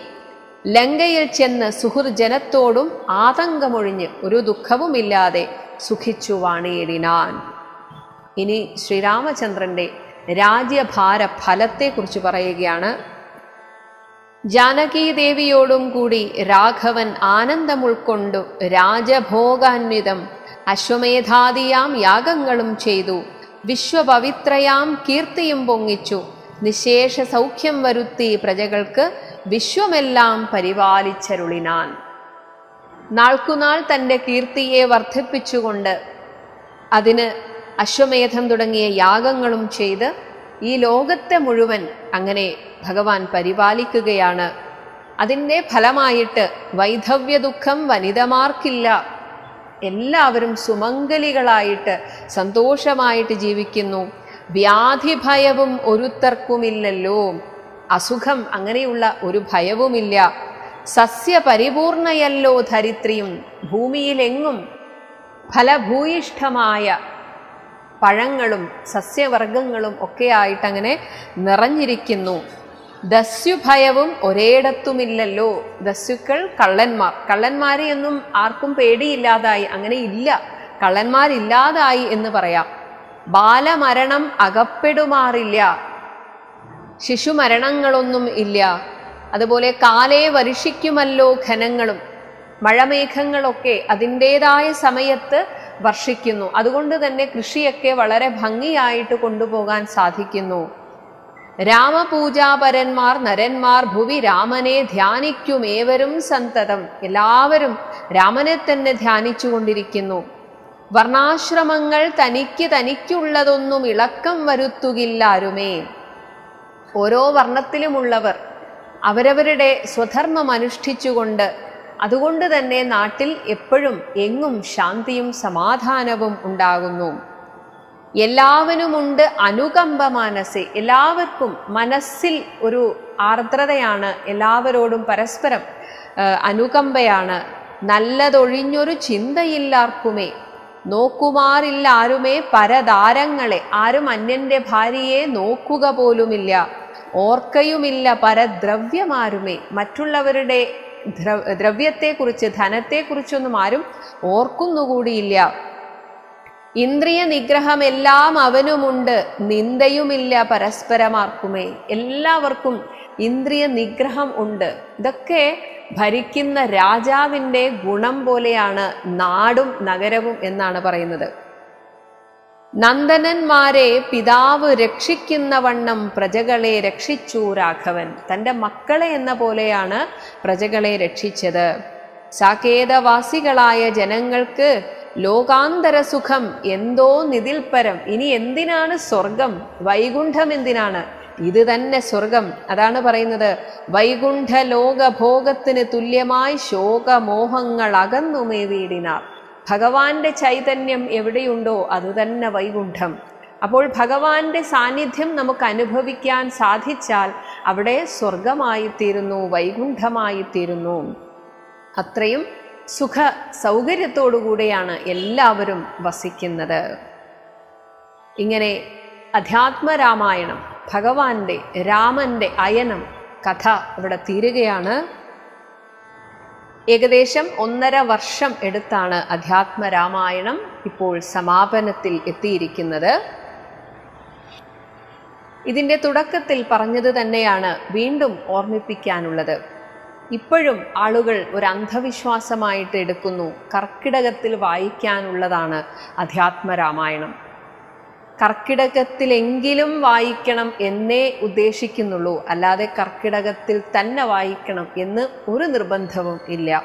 ലങ്കയിൽ ചെന്ന് സുഹൃജനത്തോടും ആതങ്കമൊഴിഞ്ഞ് ഒരു ദുഃഖവുമില്ലാതെ സുഖിച്ചു വാണിയിടിനാൻ. ഇനി ശ്രീരാമചന്ദ്രന്റെ രാജ്യഭാര ഫലത്തെക്കുറിച്ച് പറയുകയാണ്. ജാനകീദേവിയോടും കൂടി രാഘവൻ ആനന്ദമുൾക്കൊണ്ടു രാജഭോഗാന്വിതം അശ്വമേധാദിയാം യാഗങ്ങളും ചെയ്തു. വിശ്വപവിത്രയാം കീർത്തിയും പൊങ്ങിച്ചു. നിശേഷ സൗഖ്യം വരുത്തി പ്രജകൾക്ക് വിശ്വമെല്ലാം പരിപാലിച്ചരുളിനാൻ. നാൾക്കുനാൾ തൻ്റെ കീർത്തിയെ വർദ്ധിപ്പിച്ചുകൊണ്ട് അതിന് അശ്വമേധം തുടങ്ങിയ യാഗങ്ങളും ചെയ്ത് ഈ ലോകത്തെ മുഴുവൻ അങ്ങനെ ഭഗവാൻ പരിപാലിക്കുകയാണ്. അതിൻ്റെ ഫലമായിട്ട് വൈധവ്യ ദുഃഖം വനിതമാർക്കില്ല. എല്ലാവരും സുമംഗലികളായിട്ട് സന്തോഷമായിട്ട് ജീവിക്കുന്നു. വ്യാധിഭയവും ഒരുത്തർക്കുമില്ലല്ലോ. അസുഖം അങ്ങനെയുള്ള ഒരു ഭയവുമില്ല. സസ്യപരിപൂർണയല്ലോ ധരിത്രിയും. ഭൂമിയിലെങ്ങും ഫലഭൂയിഷ്ഠമായ പഴങ്ങളും സസ്യവർഗങ്ങളും ഒക്കെയായിട്ട് അങ്ങനെ നിറഞ്ഞിരിക്കുന്നു. ദസ്യുഭയവും ഒരേടത്തുമില്ലല്ലോ. ദസ്യുക്കൾ കള്ളന്മാരെയൊന്നും ആർക്കും പേടിയില്ലാതായി, അങ്ങനെ ഇല്ല, കള്ളന്മാരില്ലാതായി എന്ന് പറയാം. ബാലമരണം അകപ്പെടുമാറില്ല, ശിശുമരണങ്ങളൊന്നും ഇല്ല. അതുപോലെ കാലേ വർഷിക്കുമല്ലോ ഘനങ്ങളും. മഴമേഘങ്ങളൊക്കെ അതിൻ്റെതായ സമയത്ത് വർഷിക്കുന്നു. അതുകൊണ്ട് തന്നെ കൃഷിയൊക്കെ വളരെ ഭംഗിയായിട്ട് കൊണ്ടുപോകാൻ സാധിക്കുന്നു. രാമപൂജാപരന്മാർ നരന്മാർ ഭുവി രാമനെ ധ്യാനിക്കുമേവരും സന്തതം. എല്ലാവരും രാമനെ തന്നെ ധ്യാനിച്ചു കൊണ്ടിരിക്കുന്നു. വർണ്ണാശ്രമങ്ങൾ തനിക്കുള്ളതൊന്നും ഇളക്കം വരുത്തുകില്ലാരുമേ. ഓരോ വർണ്ണത്തിലുമുള്ളവർ അവരവരുടെ സ്വധർമ്മം അനുഷ്ഠിച്ചുകൊണ്ട്, അതുകൊണ്ട് തന്നെ നാട്ടിൽ എപ്പോഴും എങ്ങും ശാന്തിയും സമാധാനവും ഉണ്ടാകുന്നു. എല്ലാവനുമുണ്ട് അനുകമ്പ മനസ്സേ. എല്ലാവർക്കും മനസ്സിൽ ഒരു ആർദ്രതയാണ്, എല്ലാവരോടും പരസ്പരം അനുകമ്പയാണ്. നല്ലതൊഴിഞ്ഞൊരു ചിന്തയില്ലാർക്കുമേ. നോക്കുമാറില്ല ആരുമേ പരതാരങ്ങളെ. ആരും അന്യന്റെ ഭാര്യയെ നോക്കുക പോലുമില്ല. ഓർക്കയുമില്ല പരദ്രവ്യമാരുമേ. മറ്റുള്ളവരുടെ ദ്രവ്യത്തെക്കുറിച്ച്, ധനത്തെക്കുറിച്ചൊന്നും ആരും ഓർക്കുന്നുകൂടിയില്ല. ഇന്ദ്രിയ നിഗ്രഹമെല്ലാം അവനുമുണ്ട്, നിന്ദയുമില്ല പരസ്പരമാർക്കുമേ. എല്ലാവർക്കും ഇന്ദ്രിയ നിഗ്രഹം ഉണ്ട്. ഇതൊക്കെ ഭരിക്കുന്ന രാജാവിൻ്റെ ഗുണം പോലെയാണ് നാടും നഗരവും എന്നാണ് പറയുന്നത്. നന്ദനന്മാരെ പിതാവ് രക്ഷിക്കുന്ന വണ്ണം പ്രജകളെ രക്ഷിച്ചു രാഘവൻ. തൻ്റെ മക്കളെ എന്ന പോലെയാണ് പ്രജകളെ രക്ഷിച്ചത്. സാകേതവാസികളായ ജനങ്ങൾക്ക് ലോകാന്തര സുഖം എന്തോ നിതിൽപരം. ഇനി എന്തിനാണ് സ്വർഗം? വൈകുണ്ഠം എന്തിനാണ്? ഇത് തന്നെ സ്വർഗം. അതാണ് പറയുന്നത്, വൈകുണ്ഠ ലോകഭോഗത്തിന് തുല്യമായി ശോകമോഹങ്ങൾ അകന്നുമേ വീടിനാർ. ഭഗവാന്റെ ചൈതന്യം എവിടെയുണ്ടോ അതുതന്നെ വൈകുണ്ഠം. അപ്പോൾ ഭഗവാന്റെ സാന്നിധ്യം നമുക്ക് അനുഭവിക്കാൻ സാധിച്ചാൽ അവിടെ സ്വർഗമായിത്തീരുന്നു, വൈകുണ്ഠമായിത്തീരുന്നു. അത്രയും സുഖ സൗകര്യത്തോടുകൂടെയാണ് എല്ലാവരും വസിക്കുന്നത്. ഇങ്ങനെ അധ്യാത്മരാമായണം, ഭഗവാന്റെ രാമന്റെ അയനം കഥ ഇവിടെ തീരുകയാണ്. ഏകദേശം 1.5 വർഷം എടുത്താണ് അധ്യാത്മ രാമായണം ഇപ്പോൾ സമാപനത്തിൽ എത്തിയിരിക്കുന്നത്. ഇതിൻ്റെ തുടക്കത്തിൽ പറഞ്ഞത് തന്നെയാണ് വീണ്ടും ഓർമ്മിപ്പിക്കാനുള്ളത്. ഇപ്പോഴും ആളുകൾ ഒരു അന്ധവിശ്വാസമായിട്ട് എടുക്കുന്നു, കർക്കിടകത്തിൽ വായിക്കാനുള്ളതാണ് അധ്യാത്മ രാമായണം, കർക്കിടകത്തിലെങ്കിലും വായിക്കണം എന്നേ ഉദ്ദേശിക്കുന്നുള്ളൂ, അല്ലാതെ കർക്കിടകത്തിൽ തന്നെ വായിക്കണം എന്ന് ഒരു നിർബന്ധവും ഇല്ല.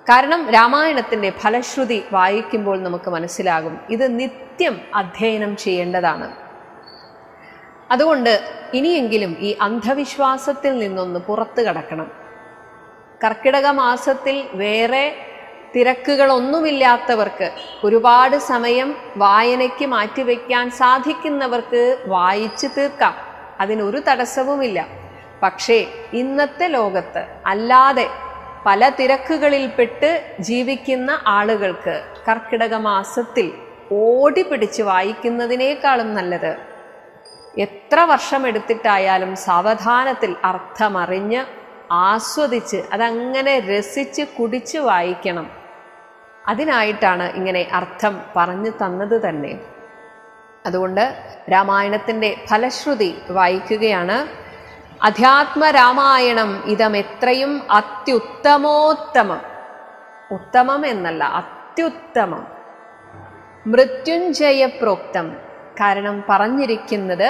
കാരണം രാമായണത്തിൻ്റെ ഫലശ്രുതി വായിക്കുമ്പോൾ നമുക്ക് മനസ്സിലാകും ഇത് നിത്യം അധ്യയനം ചെയ്യേണ്ടതാണ്. അതുകൊണ്ട് ഇനിയെങ്കിലും ഈ അന്ധവിശ്വാസത്തിൽ നിന്നൊന്ന് പുറത്തു കടക്കണം. കർക്കിടക മാസത്തിൽ വേറെ തിരക്കുകളൊന്നുമില്ലാത്തവർക്ക്, ഒരുപാട് സമയം വായനയ്ക്ക് മാറ്റിവെക്കാൻ സാധിക്കുന്നവർക്ക് വായിച്ചു തീർക്കാം, അതിനൊരു തടസ്സവുമില്ല. പക്ഷേ ഇന്നത്തെ ലോകത്ത് അല്ലാതെ പല തിരക്കുകളിൽപ്പെട്ട് ജീവിക്കുന്ന ആളുകൾക്ക് കർക്കിടക മാസത്തിൽ ഓടിപ്പിടിച്ച് വായിക്കുന്നതിനേക്കാളും നല്ലത് എത്ര വർഷമെടുത്തിട്ടായാലും സാവധാനത്തിൽ അർത്ഥമറിഞ്ഞ് ആസ്വദിച്ച് അതങ്ങനെ രസിച്ച് കുടിച്ച് വായിക്കണം. അതിനായിട്ടാണ് ഇങ്ങനെ അർത്ഥം പറഞ്ഞു തന്നത് തന്നെ. അതുകൊണ്ട് രാമായണത്തിൻ്റെ ഫലശ്രുതി വായിക്കുകയാണ്. അധ്യാത്മ രാമായണം ഇതമെത്രയും അത്യുത്തമോത്തമം, ഉത്തമം എന്നല്ല അത്യുത്തമം, മൃത്യുഞ്ജയ പ്രോക്തം. കാരണം പറഞ്ഞിരിക്കുന്നത്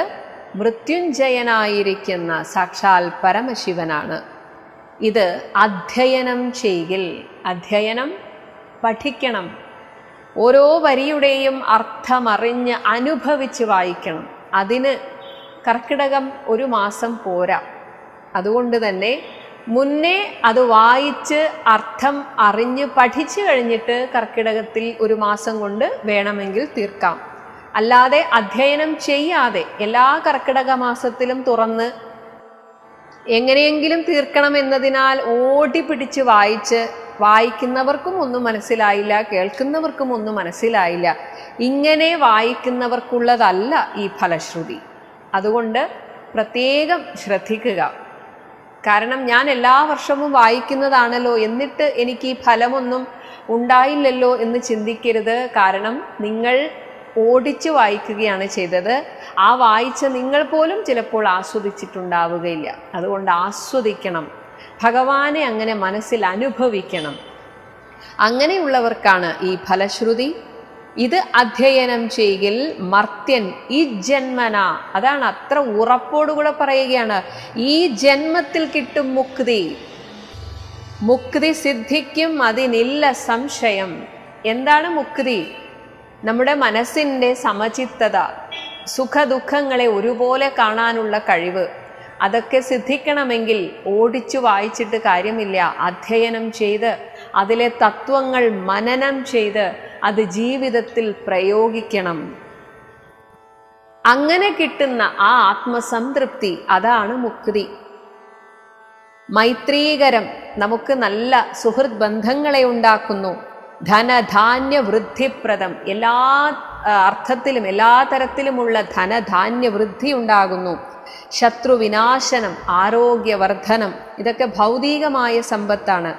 മൃത്യുഞ്ജയനായിരിക്കുന്ന സാക്ഷാൽ പരമശിവനാണ്. ഇത് അധ്യയനം ചെയ്യിൽ, അധ്യയനം പഠിക്കണം, ഓരോ വരിയുടെയും അർത്ഥമറിഞ്ഞ് അനുഭവിച്ച് വായിക്കണം. അതിന് കർക്കിടകം 1 മാസം പോരാ. അതുകൊണ്ട് തന്നെ മുന്നേ അത് വായിച്ച് അർത്ഥം അറിഞ്ഞ് പഠിച്ചു കഴിഞ്ഞിട്ട് കർക്കിടകത്തിൽ 1 മാസം കൊണ്ട് വേണമെങ്കിൽ തീർക്കാം. അല്ലാതെ അധ്യയനം ചെയ്യാതെ എല്ലാ കർക്കിടക മാസത്തിലും തുറന്ന് എങ്ങനെയെങ്കിലും തീർക്കണമെന്നതിനാൽ ഓടിപ്പിടിച്ച് വായിക്കുന്നവർക്കും ഒന്നും മനസ്സിലായില്ല, കേൾക്കുന്നവർക്കും ഒന്നും മനസ്സിലായില്ല. ഇങ്ങനെ വായിക്കുന്നവർക്കുള്ളതല്ല ഈ ഫലശ്രുതി. അതുകൊണ്ട് പ്രത്യേകം ശ്രദ്ധിക്കുക. കാരണം ഞാൻ എല്ലാ വർഷവും വായിക്കുന്നതാണല്ലോ, എന്നിട്ട് എനിക്ക് ഈ ഫലമൊന്നും ഉണ്ടായില്ലല്ലോ എന്ന് ചിന്തിക്കരുത്. കാരണം നിങ്ങൾ ഓടിച്ച് വായിക്കുകയാണ് ചെയ്തത്. ആ വായിച്ച നിങ്ങൾ പോലും ചിലപ്പോൾ ആസ്വദിച്ചിട്ടുണ്ടാവുകയില്ല. അതുകൊണ്ട് ആസ്വദിക്കണം, ഭഗവാനെ അങ്ങനെ മനസ്സിൽ അനുഭവിക്കണം. അങ്ങനെയുള്ളവർക്കാണ് ഈ ഫലശ്രുതി. ഇത് അധ്യയനം ചെയ്യിൽ മർത്യൻ ഈ ജന്മന, അതാണ് അത്ര ഉറപ്പോടുകൂടെ പറയുകയാണ്, ഈ ജന്മത്തിൽ കിട്ടും മുക്തി, മുക്തി സിദ്ധിക്കും, അതിനില്ല സംശയം. എന്താണ് മുക്തി? നമ്മുടെ മനസ്സിൻ്റെ സമചിത്തത, സുഖദുഃഖങ്ങളെ ഒരുപോലെ കാണാനുള്ള കഴിവ്, അതൊക്കെ സിദ്ധിക്കണമെങ്കിൽ ഓടിച്ചു വായിച്ചിട്ട് കാര്യമില്ല. അധ്യയനം ചെയ്ത് അതിലെ തത്വങ്ങൾ മനനം ചെയ്ത് അത് ജീവിതത്തിൽ പ്രയോഗിക്കണം. അങ്ങനെ കിട്ടുന്ന ആ ആത്മസംതൃപ്തി, അതാണ് മുക്തി. മൈത്രീകരം നമുക്ക് നല്ല സുഹൃത്ത് ബന്ധങ്ങളെ ഉണ്ടാക്കുന്നു. ധനധാന്യ വൃദ്ധിപ്രദം, എല്ലാ അർത്ഥത്തിലും എല്ലാ തരത്തിലുമുള്ള ധനധാന്യ വൃദ്ധി ഉണ്ടാകുന്നു. ശത്രുവിനാശനം, ആരോഗ്യവർദ്ധനം, ഇതൊക്കെ ഭൗതികമായ സമ്പത്താണ്.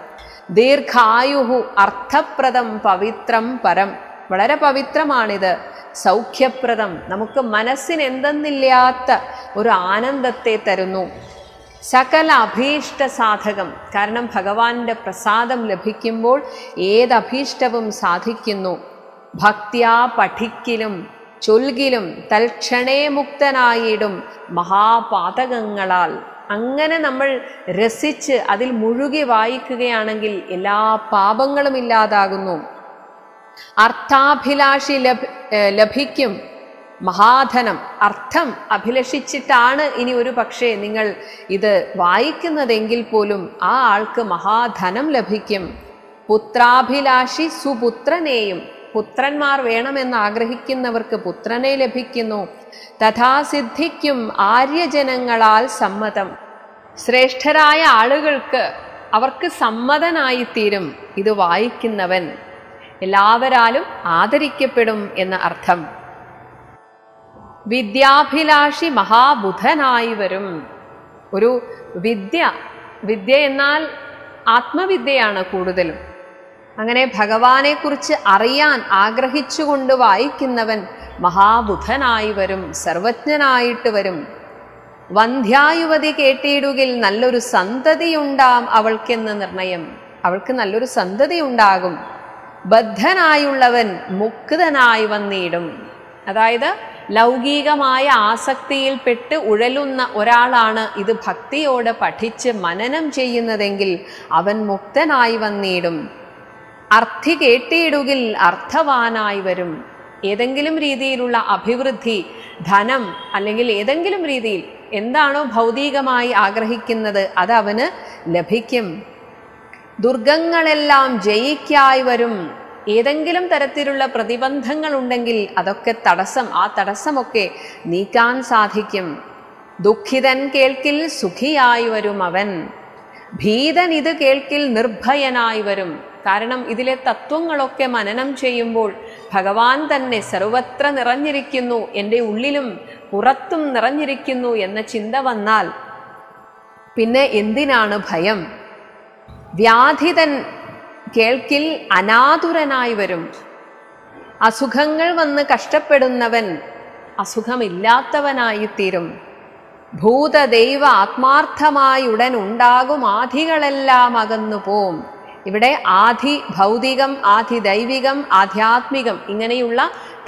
ദീർഘായുഹു അർത്ഥപ്രദം പവിത്രം പരം, വളരെ പവിത്രമാണിത്. സൗഖ്യപ്രദം, നമുക്ക് മനസ്സിന് എന്തെന്നില്ലാത്ത ഒരു ആനന്ദത്തെ തരുന്നു. സകല അഭീഷ്ട സാധകം, കാരണം ഭഗവാന്റെ പ്രസാദം ലഭിക്കുമ്പോൾ ഏതഭീഷ്ടവും സാധിക്കുന്നു. ഭക്ത്യാ പഠിക്കിലും ചൊൽകിലും തൽക്ഷണേ മുക്തനായിടും മഹാപാതകങ്ങളാൽ. അങ്ങനെ നമ്മൾ രസിച്ച് അതിൽ മുഴുകി വായിക്കുകയാണെങ്കിൽ എല്ലാ പാപങ്ങളും ഇല്ലാതാകുന്നു. അർത്ഥാഭിലാഷി ലഭിക്കും മഹാധനം. അർത്ഥം അഭിലഷിച്ചിട്ടാണ് ഇനി ഒരു പക്ഷേ നിങ്ങൾ ഇത് വായിക്കുന്നതെങ്കിൽ പോലും ആ ആൾക്ക് മഹാധനം ലഭിക്കും. പുത്രാഭിലാഷി സുപുത്രനെയും, പുത്രന്മാർ വേണമെന്ന് ആഗ്രഹിക്കുന്നവർക്ക് പുത്രനെ ലഭിക്കുന്നു. തഥാ സിദ്ധിക്കും ആര്യജനങ്ങളാൽ സമ്മതം, ശ്രേഷ്ഠരായ ആളുകൾക്ക് അവർക്ക് സമ്മതനായിത്തീരും ഇത് വായിക്കുന്നവൻ, എല്ലാവരാലും ആദരിക്കപ്പെടും എന്ന അർത്ഥം. വിദ്യാഭിലാഷി മഹാബുധനായി വരും. ഒരു വിദ്യ എന്നാൽ ആത്മവിദ്യയാണ് കൂടുതലും. അങ്ങനെ ഭഗവാനെക്കുറിച്ച് അറിയാൻ ആഗ്രഹിച്ചുകൊണ്ട് വായിക്കുന്നവൻ മഹാബുദ്ധനായി വരും, സർവജ്ഞനായിട്ട് വരും. വന്ധ്യായുവതി കേട്ടിടുകിൽ നല്ലൊരു സന്തതിയുണ്ടാം അവൾക്കെന്ന് നിർണയം. അവൾക്ക് നല്ലൊരു സന്തതി ഉണ്ടാകും. ബദ്ധനായുള്ളവൻ മുക്തനായി വന്നിടും. അതായത് ലൗകികമായ ആസക്തിയിൽപ്പെട്ട് ഉഴലുന്ന ഒരാളാണ് ഇത് ഭക്തിയോടെ പഠിച്ച് മനനം ചെയ്യുന്നതെങ്കിൽ അവൻ മുക്തനായി വന്നിടും. അർത്ഥി കേട്ടിടുകിൽ അർത്ഥവാനായി വരും. ഏതെങ്കിലും രീതിയിലുള്ള അഭിവൃദ്ധി, ധനം, അല്ലെങ്കിൽ ഏതെങ്കിലും രീതിയിൽ എന്താണോ ഭൗതികമായി ആഗ്രഹിക്കുന്നത് അത് അവന് ലഭിക്കും. ദുർഗങ്ങളെല്ലാം ജയിക്കായി വരും. ഏതെങ്കിലും തരത്തിലുള്ള പ്രതിബന്ധങ്ങൾ ഉണ്ടെങ്കിൽ അതൊക്കെ ആ തടസ്സമൊക്കെ നീക്കാൻ സാധിക്കും. ദുഃഖിതൻ കേൾക്കിൽ സുഖിയായി വരും അവൻ. ഭീതൻ ഇത് കേൾക്കിൽ നിർഭയനായി വരും. കാരണം ഇതിലെ തത്വങ്ങളൊക്കെ മനനം ചെയ്യുമ്പോൾ ഭഗവാൻ തന്നെ സർവത്ര നിറഞ്ഞിരിക്കുന്നു, എൻ്റെ ഉള്ളിലും പുറത്തും നിറഞ്ഞിരിക്കുന്നു എന്ന ചിന്ത വന്നാൽ പിന്നെ എന്തിനാണ് ഭയം? വ്യാധിതൻ കേൾക്കിൽ അനാതുരനായി വരും. അസുഖങ്ങൾ വന്ന് കഷ്ടപ്പെടുന്നവൻ അസുഖമില്ലാത്തവനായിത്തീരും. ഭൂതദൈവ ആത്മാർത്ഥമായി ഉടൻ ഉണ്ടാകും ആധികളെല്ലാം അകന്നു പോം. ഇവിടെ ആധി ഭൗതികം, ആധി ദൈവികം, ആധ്യാത്മികം ഇങ്ങനെയുള്ള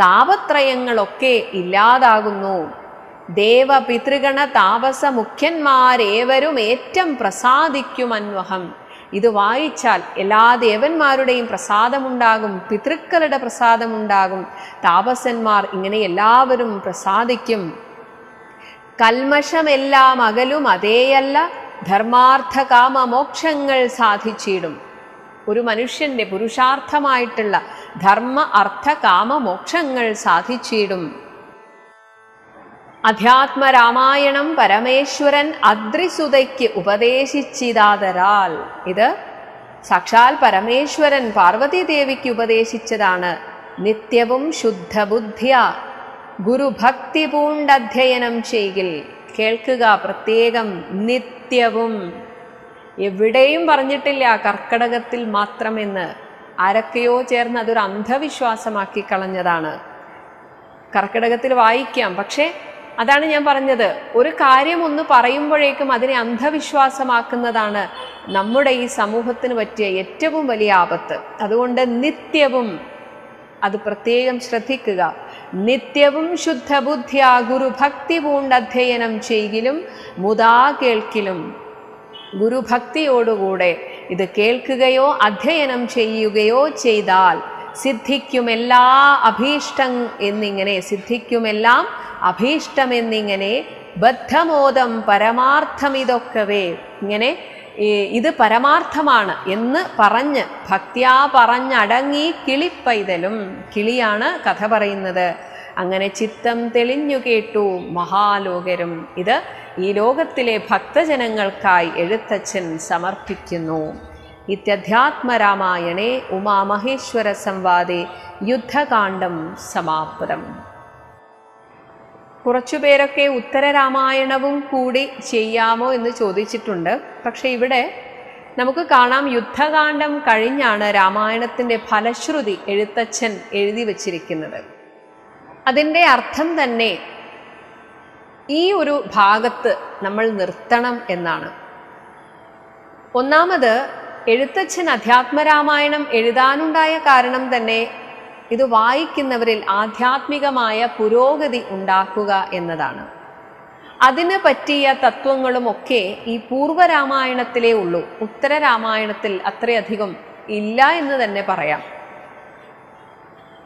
താപത്രയങ്ങളൊക്കെ ഇല്ലാതാകുന്നു. ദേവ പിതൃഗണ താപസ മുഖ്യന്മാരേവരും ഏറ്റം പ്രസാദിക്കുമന്വഹം. ഇത് വായിച്ചാൽ എല്ലാ ദേവന്മാരുടെയും പ്രസാദമുണ്ടാകും, പിതൃക്കളുടെ പ്രസാദമുണ്ടാകും, താപസന്മാർ ഇങ്ങനെ എല്ലാവരും പ്രസാദിക്കും. കൽമഷമെല്ലാം അകലും അതേയല്ല ധർമാർത്ഥ കാമ മോക്ഷങ്ങൾ സാധിച്ചിടും. ഒരു മനുഷ്യന്റെ പുരുഷാർത്ഥമായിട്ടുള്ള ധർമ്മ അർത്ഥ കാമ മോക്ഷങ്ങൾ സാധിച്ചിടും. അധ്യാത്മരാമായണം പരമേശ്വരൻ അദ്രിസുതയ്ക്ക് ഉപദേശിച്ചിതാതരാൽ. ഇത് സാക്ഷാൽ പരമേശ്വരൻ പാർവതീദേവിക്ക് ഉപദേശിച്ചതാണ്. നിത്യവും ശുദ്ധബുദ്ധ്യ ഗുരുഭക്തി പൂണ്ടധ്യയനം ചെയ്യിൽ. കേൾക്കുക പ്രത്യേകം, നിത്യവും. എവിടെയും പറഞ്ഞിട്ടില്ല കർക്കടകത്തിൽ മാത്രമെന്ന്. ആരൊക്കെയോ ചേർന്ന് അതൊരു അന്ധവിശ്വാസമാക്കി കളഞ്ഞതാണ്. കർക്കിടകത്തിൽ വായിക്കാം, പക്ഷേ അതാണ് ഞാൻ പറഞ്ഞത്, ഒരു കാര്യം ഒന്ന് പറയുമ്പോഴേക്കും അതിനെ അന്ധവിശ്വാസമാക്കുന്നതാണ് നമ്മുടെ ഈ സമൂഹത്തിന് പറ്റിയ ഏറ്റവും വലിയ ആപത്ത്. അതുകൊണ്ട് നിത്യവും അത് പ്രത്യേകം ശ്രദ്ധിക്കുക. നിത്യവും ശുദ്ധബുദ്ധ്യ ഗുരുഭക്തി പൂണ്ടധ്യയനം ചെയ്യിലും മുതാ കേൾക്കിലും. ഗുരുഭക്തിയോടുകൂടെ ഇത് കേൾക്കുകയോ അധ്യയനം ചെയ്യുകയോ ചെയ്താൽ സിദ്ധിക്കുമെല്ലാ അഭീഷ്ടം എന്നിങ്ങനെ, സിദ്ധിക്കുമെല്ലാം അഭീഷ്ടമെന്നിങ്ങനെ, ബദ്ധമോദം പരമാർത്ഥം ഇതൊക്കവേ, ഇങ്ങനെ ഇത് പരമാർത്ഥമാണ് എന്ന് പറഞ്ഞ് ഭക്ത്യാ പറഞ്ഞടങ്ങി കിളിപ്പൈതലും. കിളിയാണ് കഥ പറയുന്നത്. അങ്ങനെ ചിത്തം തെളിഞ്ഞു കേട്ടു മഹാലോകരും. ഇത് ഈ ലോകത്തിലെ ഭക്തജനങ്ങൾക്കായി എഴുത്തച്ഛൻ സമർപ്പിക്കുന്നു. ഇത്യധ്യാത്മരാമായണേ ഉമാമഹേശ്വര സംവാദേ യുദ്ധകാണ്ഡം സമാപ്തം. കുറച്ചുപേരൊക്കെ ഉത്തരരാമായണവും കൂടി ചെയ്യാമോ എന്ന് ചോദിച്ചിട്ടുണ്ട്. പക്ഷെ ഇവിടെ നമുക്ക് കാണാം യുദ്ധകാണ്ഡം കഴിഞ്ഞാണ് രാമായണത്തിൻ്റെ ഫലശ്രുതി എഴുത്തച്ഛൻ എഴുതി വച്ചിരിക്കുന്നത്. അതിൻ്റെ അർത്ഥം തന്നെ ഈ ഒരു ഭാഗത്ത് നമ്മൾ നിർത്തണം എന്നാണ്. ഒന്നാമത് എഴുത്തച്ഛൻ അധ്യാത്മരാമായണം എഴുതാനുണ്ടായ കാരണം തന്നെ ഇത് വായിക്കുന്നവരിൽ ആധ്യാത്മികമായ പുരോഗതി ഉണ്ടാക്കുക എന്നതാണ്. അതിന് പറ്റിയ തത്വങ്ങളുമൊക്കെ ഈ പൂർവ്വരാമായണത്തിലേ ഉള്ളൂ. ഉത്തരരാമായണത്തിൽ അത്രയധികം ഇല്ല എന്ന് തന്നെ പറയാം.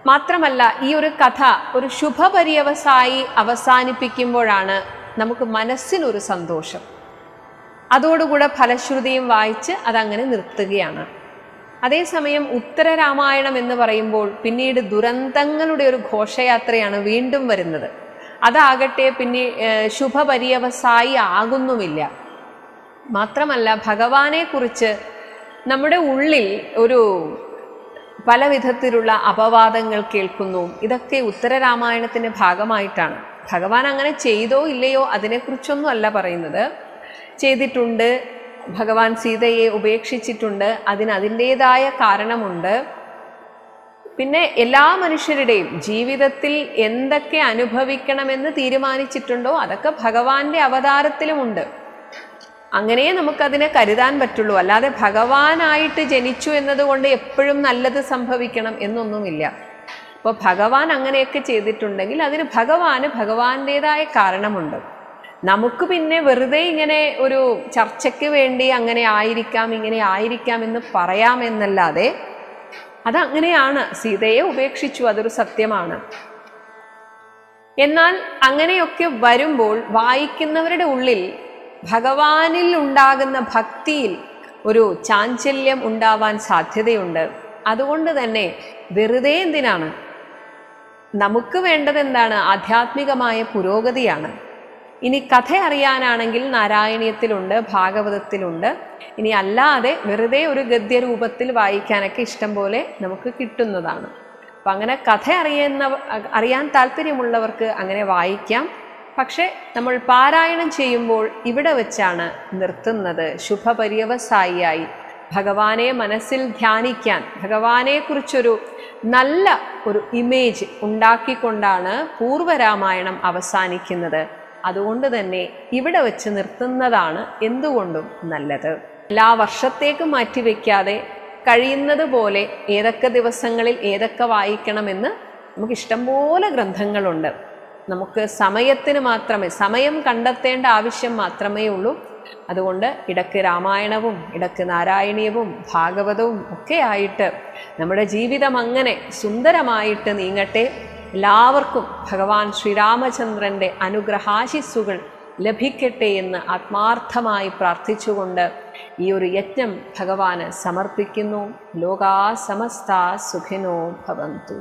മാത്രമല്ല ഈ ഒരു കഥ ഒരു ശുഭപര്യവസായി അവസാനിപ്പിക്കുമ്പോഴാണ് നമുക്ക് മനസ്സിനൊരു സന്തോഷം. അതോടുകൂടെ ഫലശ്രുതിയും വായിച്ച് അതങ്ങനെ നിർത്തുകയാണ്. അതേസമയം ഉത്തരരാമായണം എന്ന് പറയുമ്പോൾ പിന്നീട് ദുരന്തങ്ങളുടെ ഒരു ഘോഷയാത്രയാണ് വീണ്ടും വരുന്നത്. അതാകട്ടെ പിന്നെ ശുഭപര്യവസായി ആകുന്നുമില്ല. മാത്രമല്ല ഭഗവാനെക്കുറിച്ച് നമ്മുടെ ഉള്ളിൽ ഒരു പല വിധത്തിലുള്ള അപവാദങ്ങൾ കേൾക്കുന്നു. ഇതൊക്കെ ഉത്തരരാമായണത്തിൻ്റെ ഭാഗമായിട്ടാണ്. ഭഗവാൻ അങ്ങനെ ചെയ്തോ ഇല്ലയോ അതിനെക്കുറിച്ചൊന്നും അല്ല പറയുന്നത്. ചെയ്തിട്ടുണ്ട്, ഭഗവാൻ സീതയെ ഉപേക്ഷിച്ചിട്ടുണ്ട്. അതിൻ്റേതായ കാരണമുണ്ട്. പിന്നെ എല്ലാ മനുഷ്യരുടെയും ജീവിതത്തിൽ എന്തൊക്കെ അനുഭവിക്കണമെന്ന് തീരുമാനിച്ചിട്ടുണ്ടോ അതൊക്കെ ഭഗവാന്റെ അവതാരത്തിലുമുണ്ട്. അങ്ങനെ നമുക്കതിനെ കരുതാൻ പറ്റുള്ളൂ. അല്ലാതെ ഭഗവാനായിട്ട് ജനിച്ചു എന്നതുകൊണ്ട് എപ്പോഴും നല്ലത് സംഭവിക്കണം എന്നൊന്നുമില്ല. അപ്പോൾ ഭഗവാൻ അങ്ങനെയൊക്കെ ചെയ്തിട്ടുണ്ടെങ്കിൽ അതിന് ഭഗവാന്റേതായ കാരണമുണ്ട്. നമുക്ക് പിന്നെ വെറുതെ ഇങ്ങനെ ഒരു ചർച്ചയ്ക്ക് വേണ്ടി അങ്ങനെ ആയിരിക്കാം ഇങ്ങനെ ആയിരിക്കാം എന്ന് പറയാമെന്നല്ലാതെ അതങ്ങനെയാണ്. സീതയെ ഉപേക്ഷിച്ചു, അതൊരു സത്യമാണ്. എന്നാൽ അങ്ങനെയൊക്കെ വരുമ്പോൾ വായിക്കുന്നവരുടെ ഉള്ളിൽ ഭഗവാനിൽ ഉണ്ടാകുന്ന ഭക്തിയിൽ ഒരു ചാഞ്ചല്യം ഉണ്ടാവാൻ സാധ്യതയുണ്ട്. അതുകൊണ്ട് തന്നെ വെറുതെ എന്തിനാണ്? നമുക്ക് വേണ്ടത് എന്താണ്? ആധ്യാത്മികമായ പുരോഗതിയാണ്. ഇനി കഥ അറിയാനാണെങ്കിൽ നാരായണീയത്തിലുണ്ട്, ഭാഗവതത്തിലുണ്ട്. ഇനി അല്ലാതെ വെറുതെ ഒരു ഗദ്യരൂപത്തിൽ വായിക്കാനൊക്കെ ഇഷ്ടം പോലെ നമുക്ക് കിട്ടുന്നതാണ്. അപ്പം അങ്ങനെ കഥ അറിയാൻ താല്പര്യമുള്ളവർക്ക് അങ്ങനെ വായിക്കാം. പക്ഷെ നമ്മൾ പാരായണം ചെയ്യുമ്പോൾ ഇവിടെ വെച്ചാണ് നിർത്തുന്നത്. ശുഭപര്യവസായിയായി ഭഗവാനെ മനസ്സിൽ ധ്യാനിക്കാൻ, ഭഗവാനെക്കുറിച്ചൊരു നല്ല ഒരു ഇമേജ് ഉണ്ടാക്കിക്കൊണ്ടാണ് പൂർവരാമായണം അവസാനിക്കുന്നത്. അതുകൊണ്ട് തന്നെ ഇവിടെ വെച്ച് നിർത്തുന്നതാണ് എന്തുകൊണ്ടും നല്ലത്. എല്ലാ വർഷത്തേക്കും മാറ്റിവെക്കാതെ കഴിയുന്നത് പോലെ ഏതൊക്കെ ദിവസങ്ങളിൽ ഏതൊക്കെ വായിക്കണമെന്ന് നമുക്ക് ഇഷ്ടംപോലെ ഗ്രന്ഥങ്ങളുണ്ട്. നമുക്ക് സമയം കണ്ടെത്തേണ്ട ആവശ്യം മാത്രമേ ഉള്ളൂ. അതുകൊണ്ട് ഇടയ്ക്ക് രാമായണവും ഇടയ്ക്ക് നാരായണീയവും ഭാഗവതവും ഒക്കെ ആയിട്ട് നമ്മുടെ ജീവിതം അങ്ങനെ സുന്ദരമായിട്ട് നീങ്ങട്ടെ. എല്ലാവർക്കും ഭഗവാൻ ശ്രീരാമചന്ദ്രൻ്റെ അനുഗ്രഹാശിസ്സുകൾ ലഭിക്കട്ടെ എന്ന് ആത്മാർത്ഥമായി പ്രാർത്ഥിച്ചുകൊണ്ട് ഈ ഒരു യജ്ഞം ഭഗവാന് സമർപ്പിക്കുന്നു. ലോകാ സമസ്താ സുഖിനോ ഭവന്തു.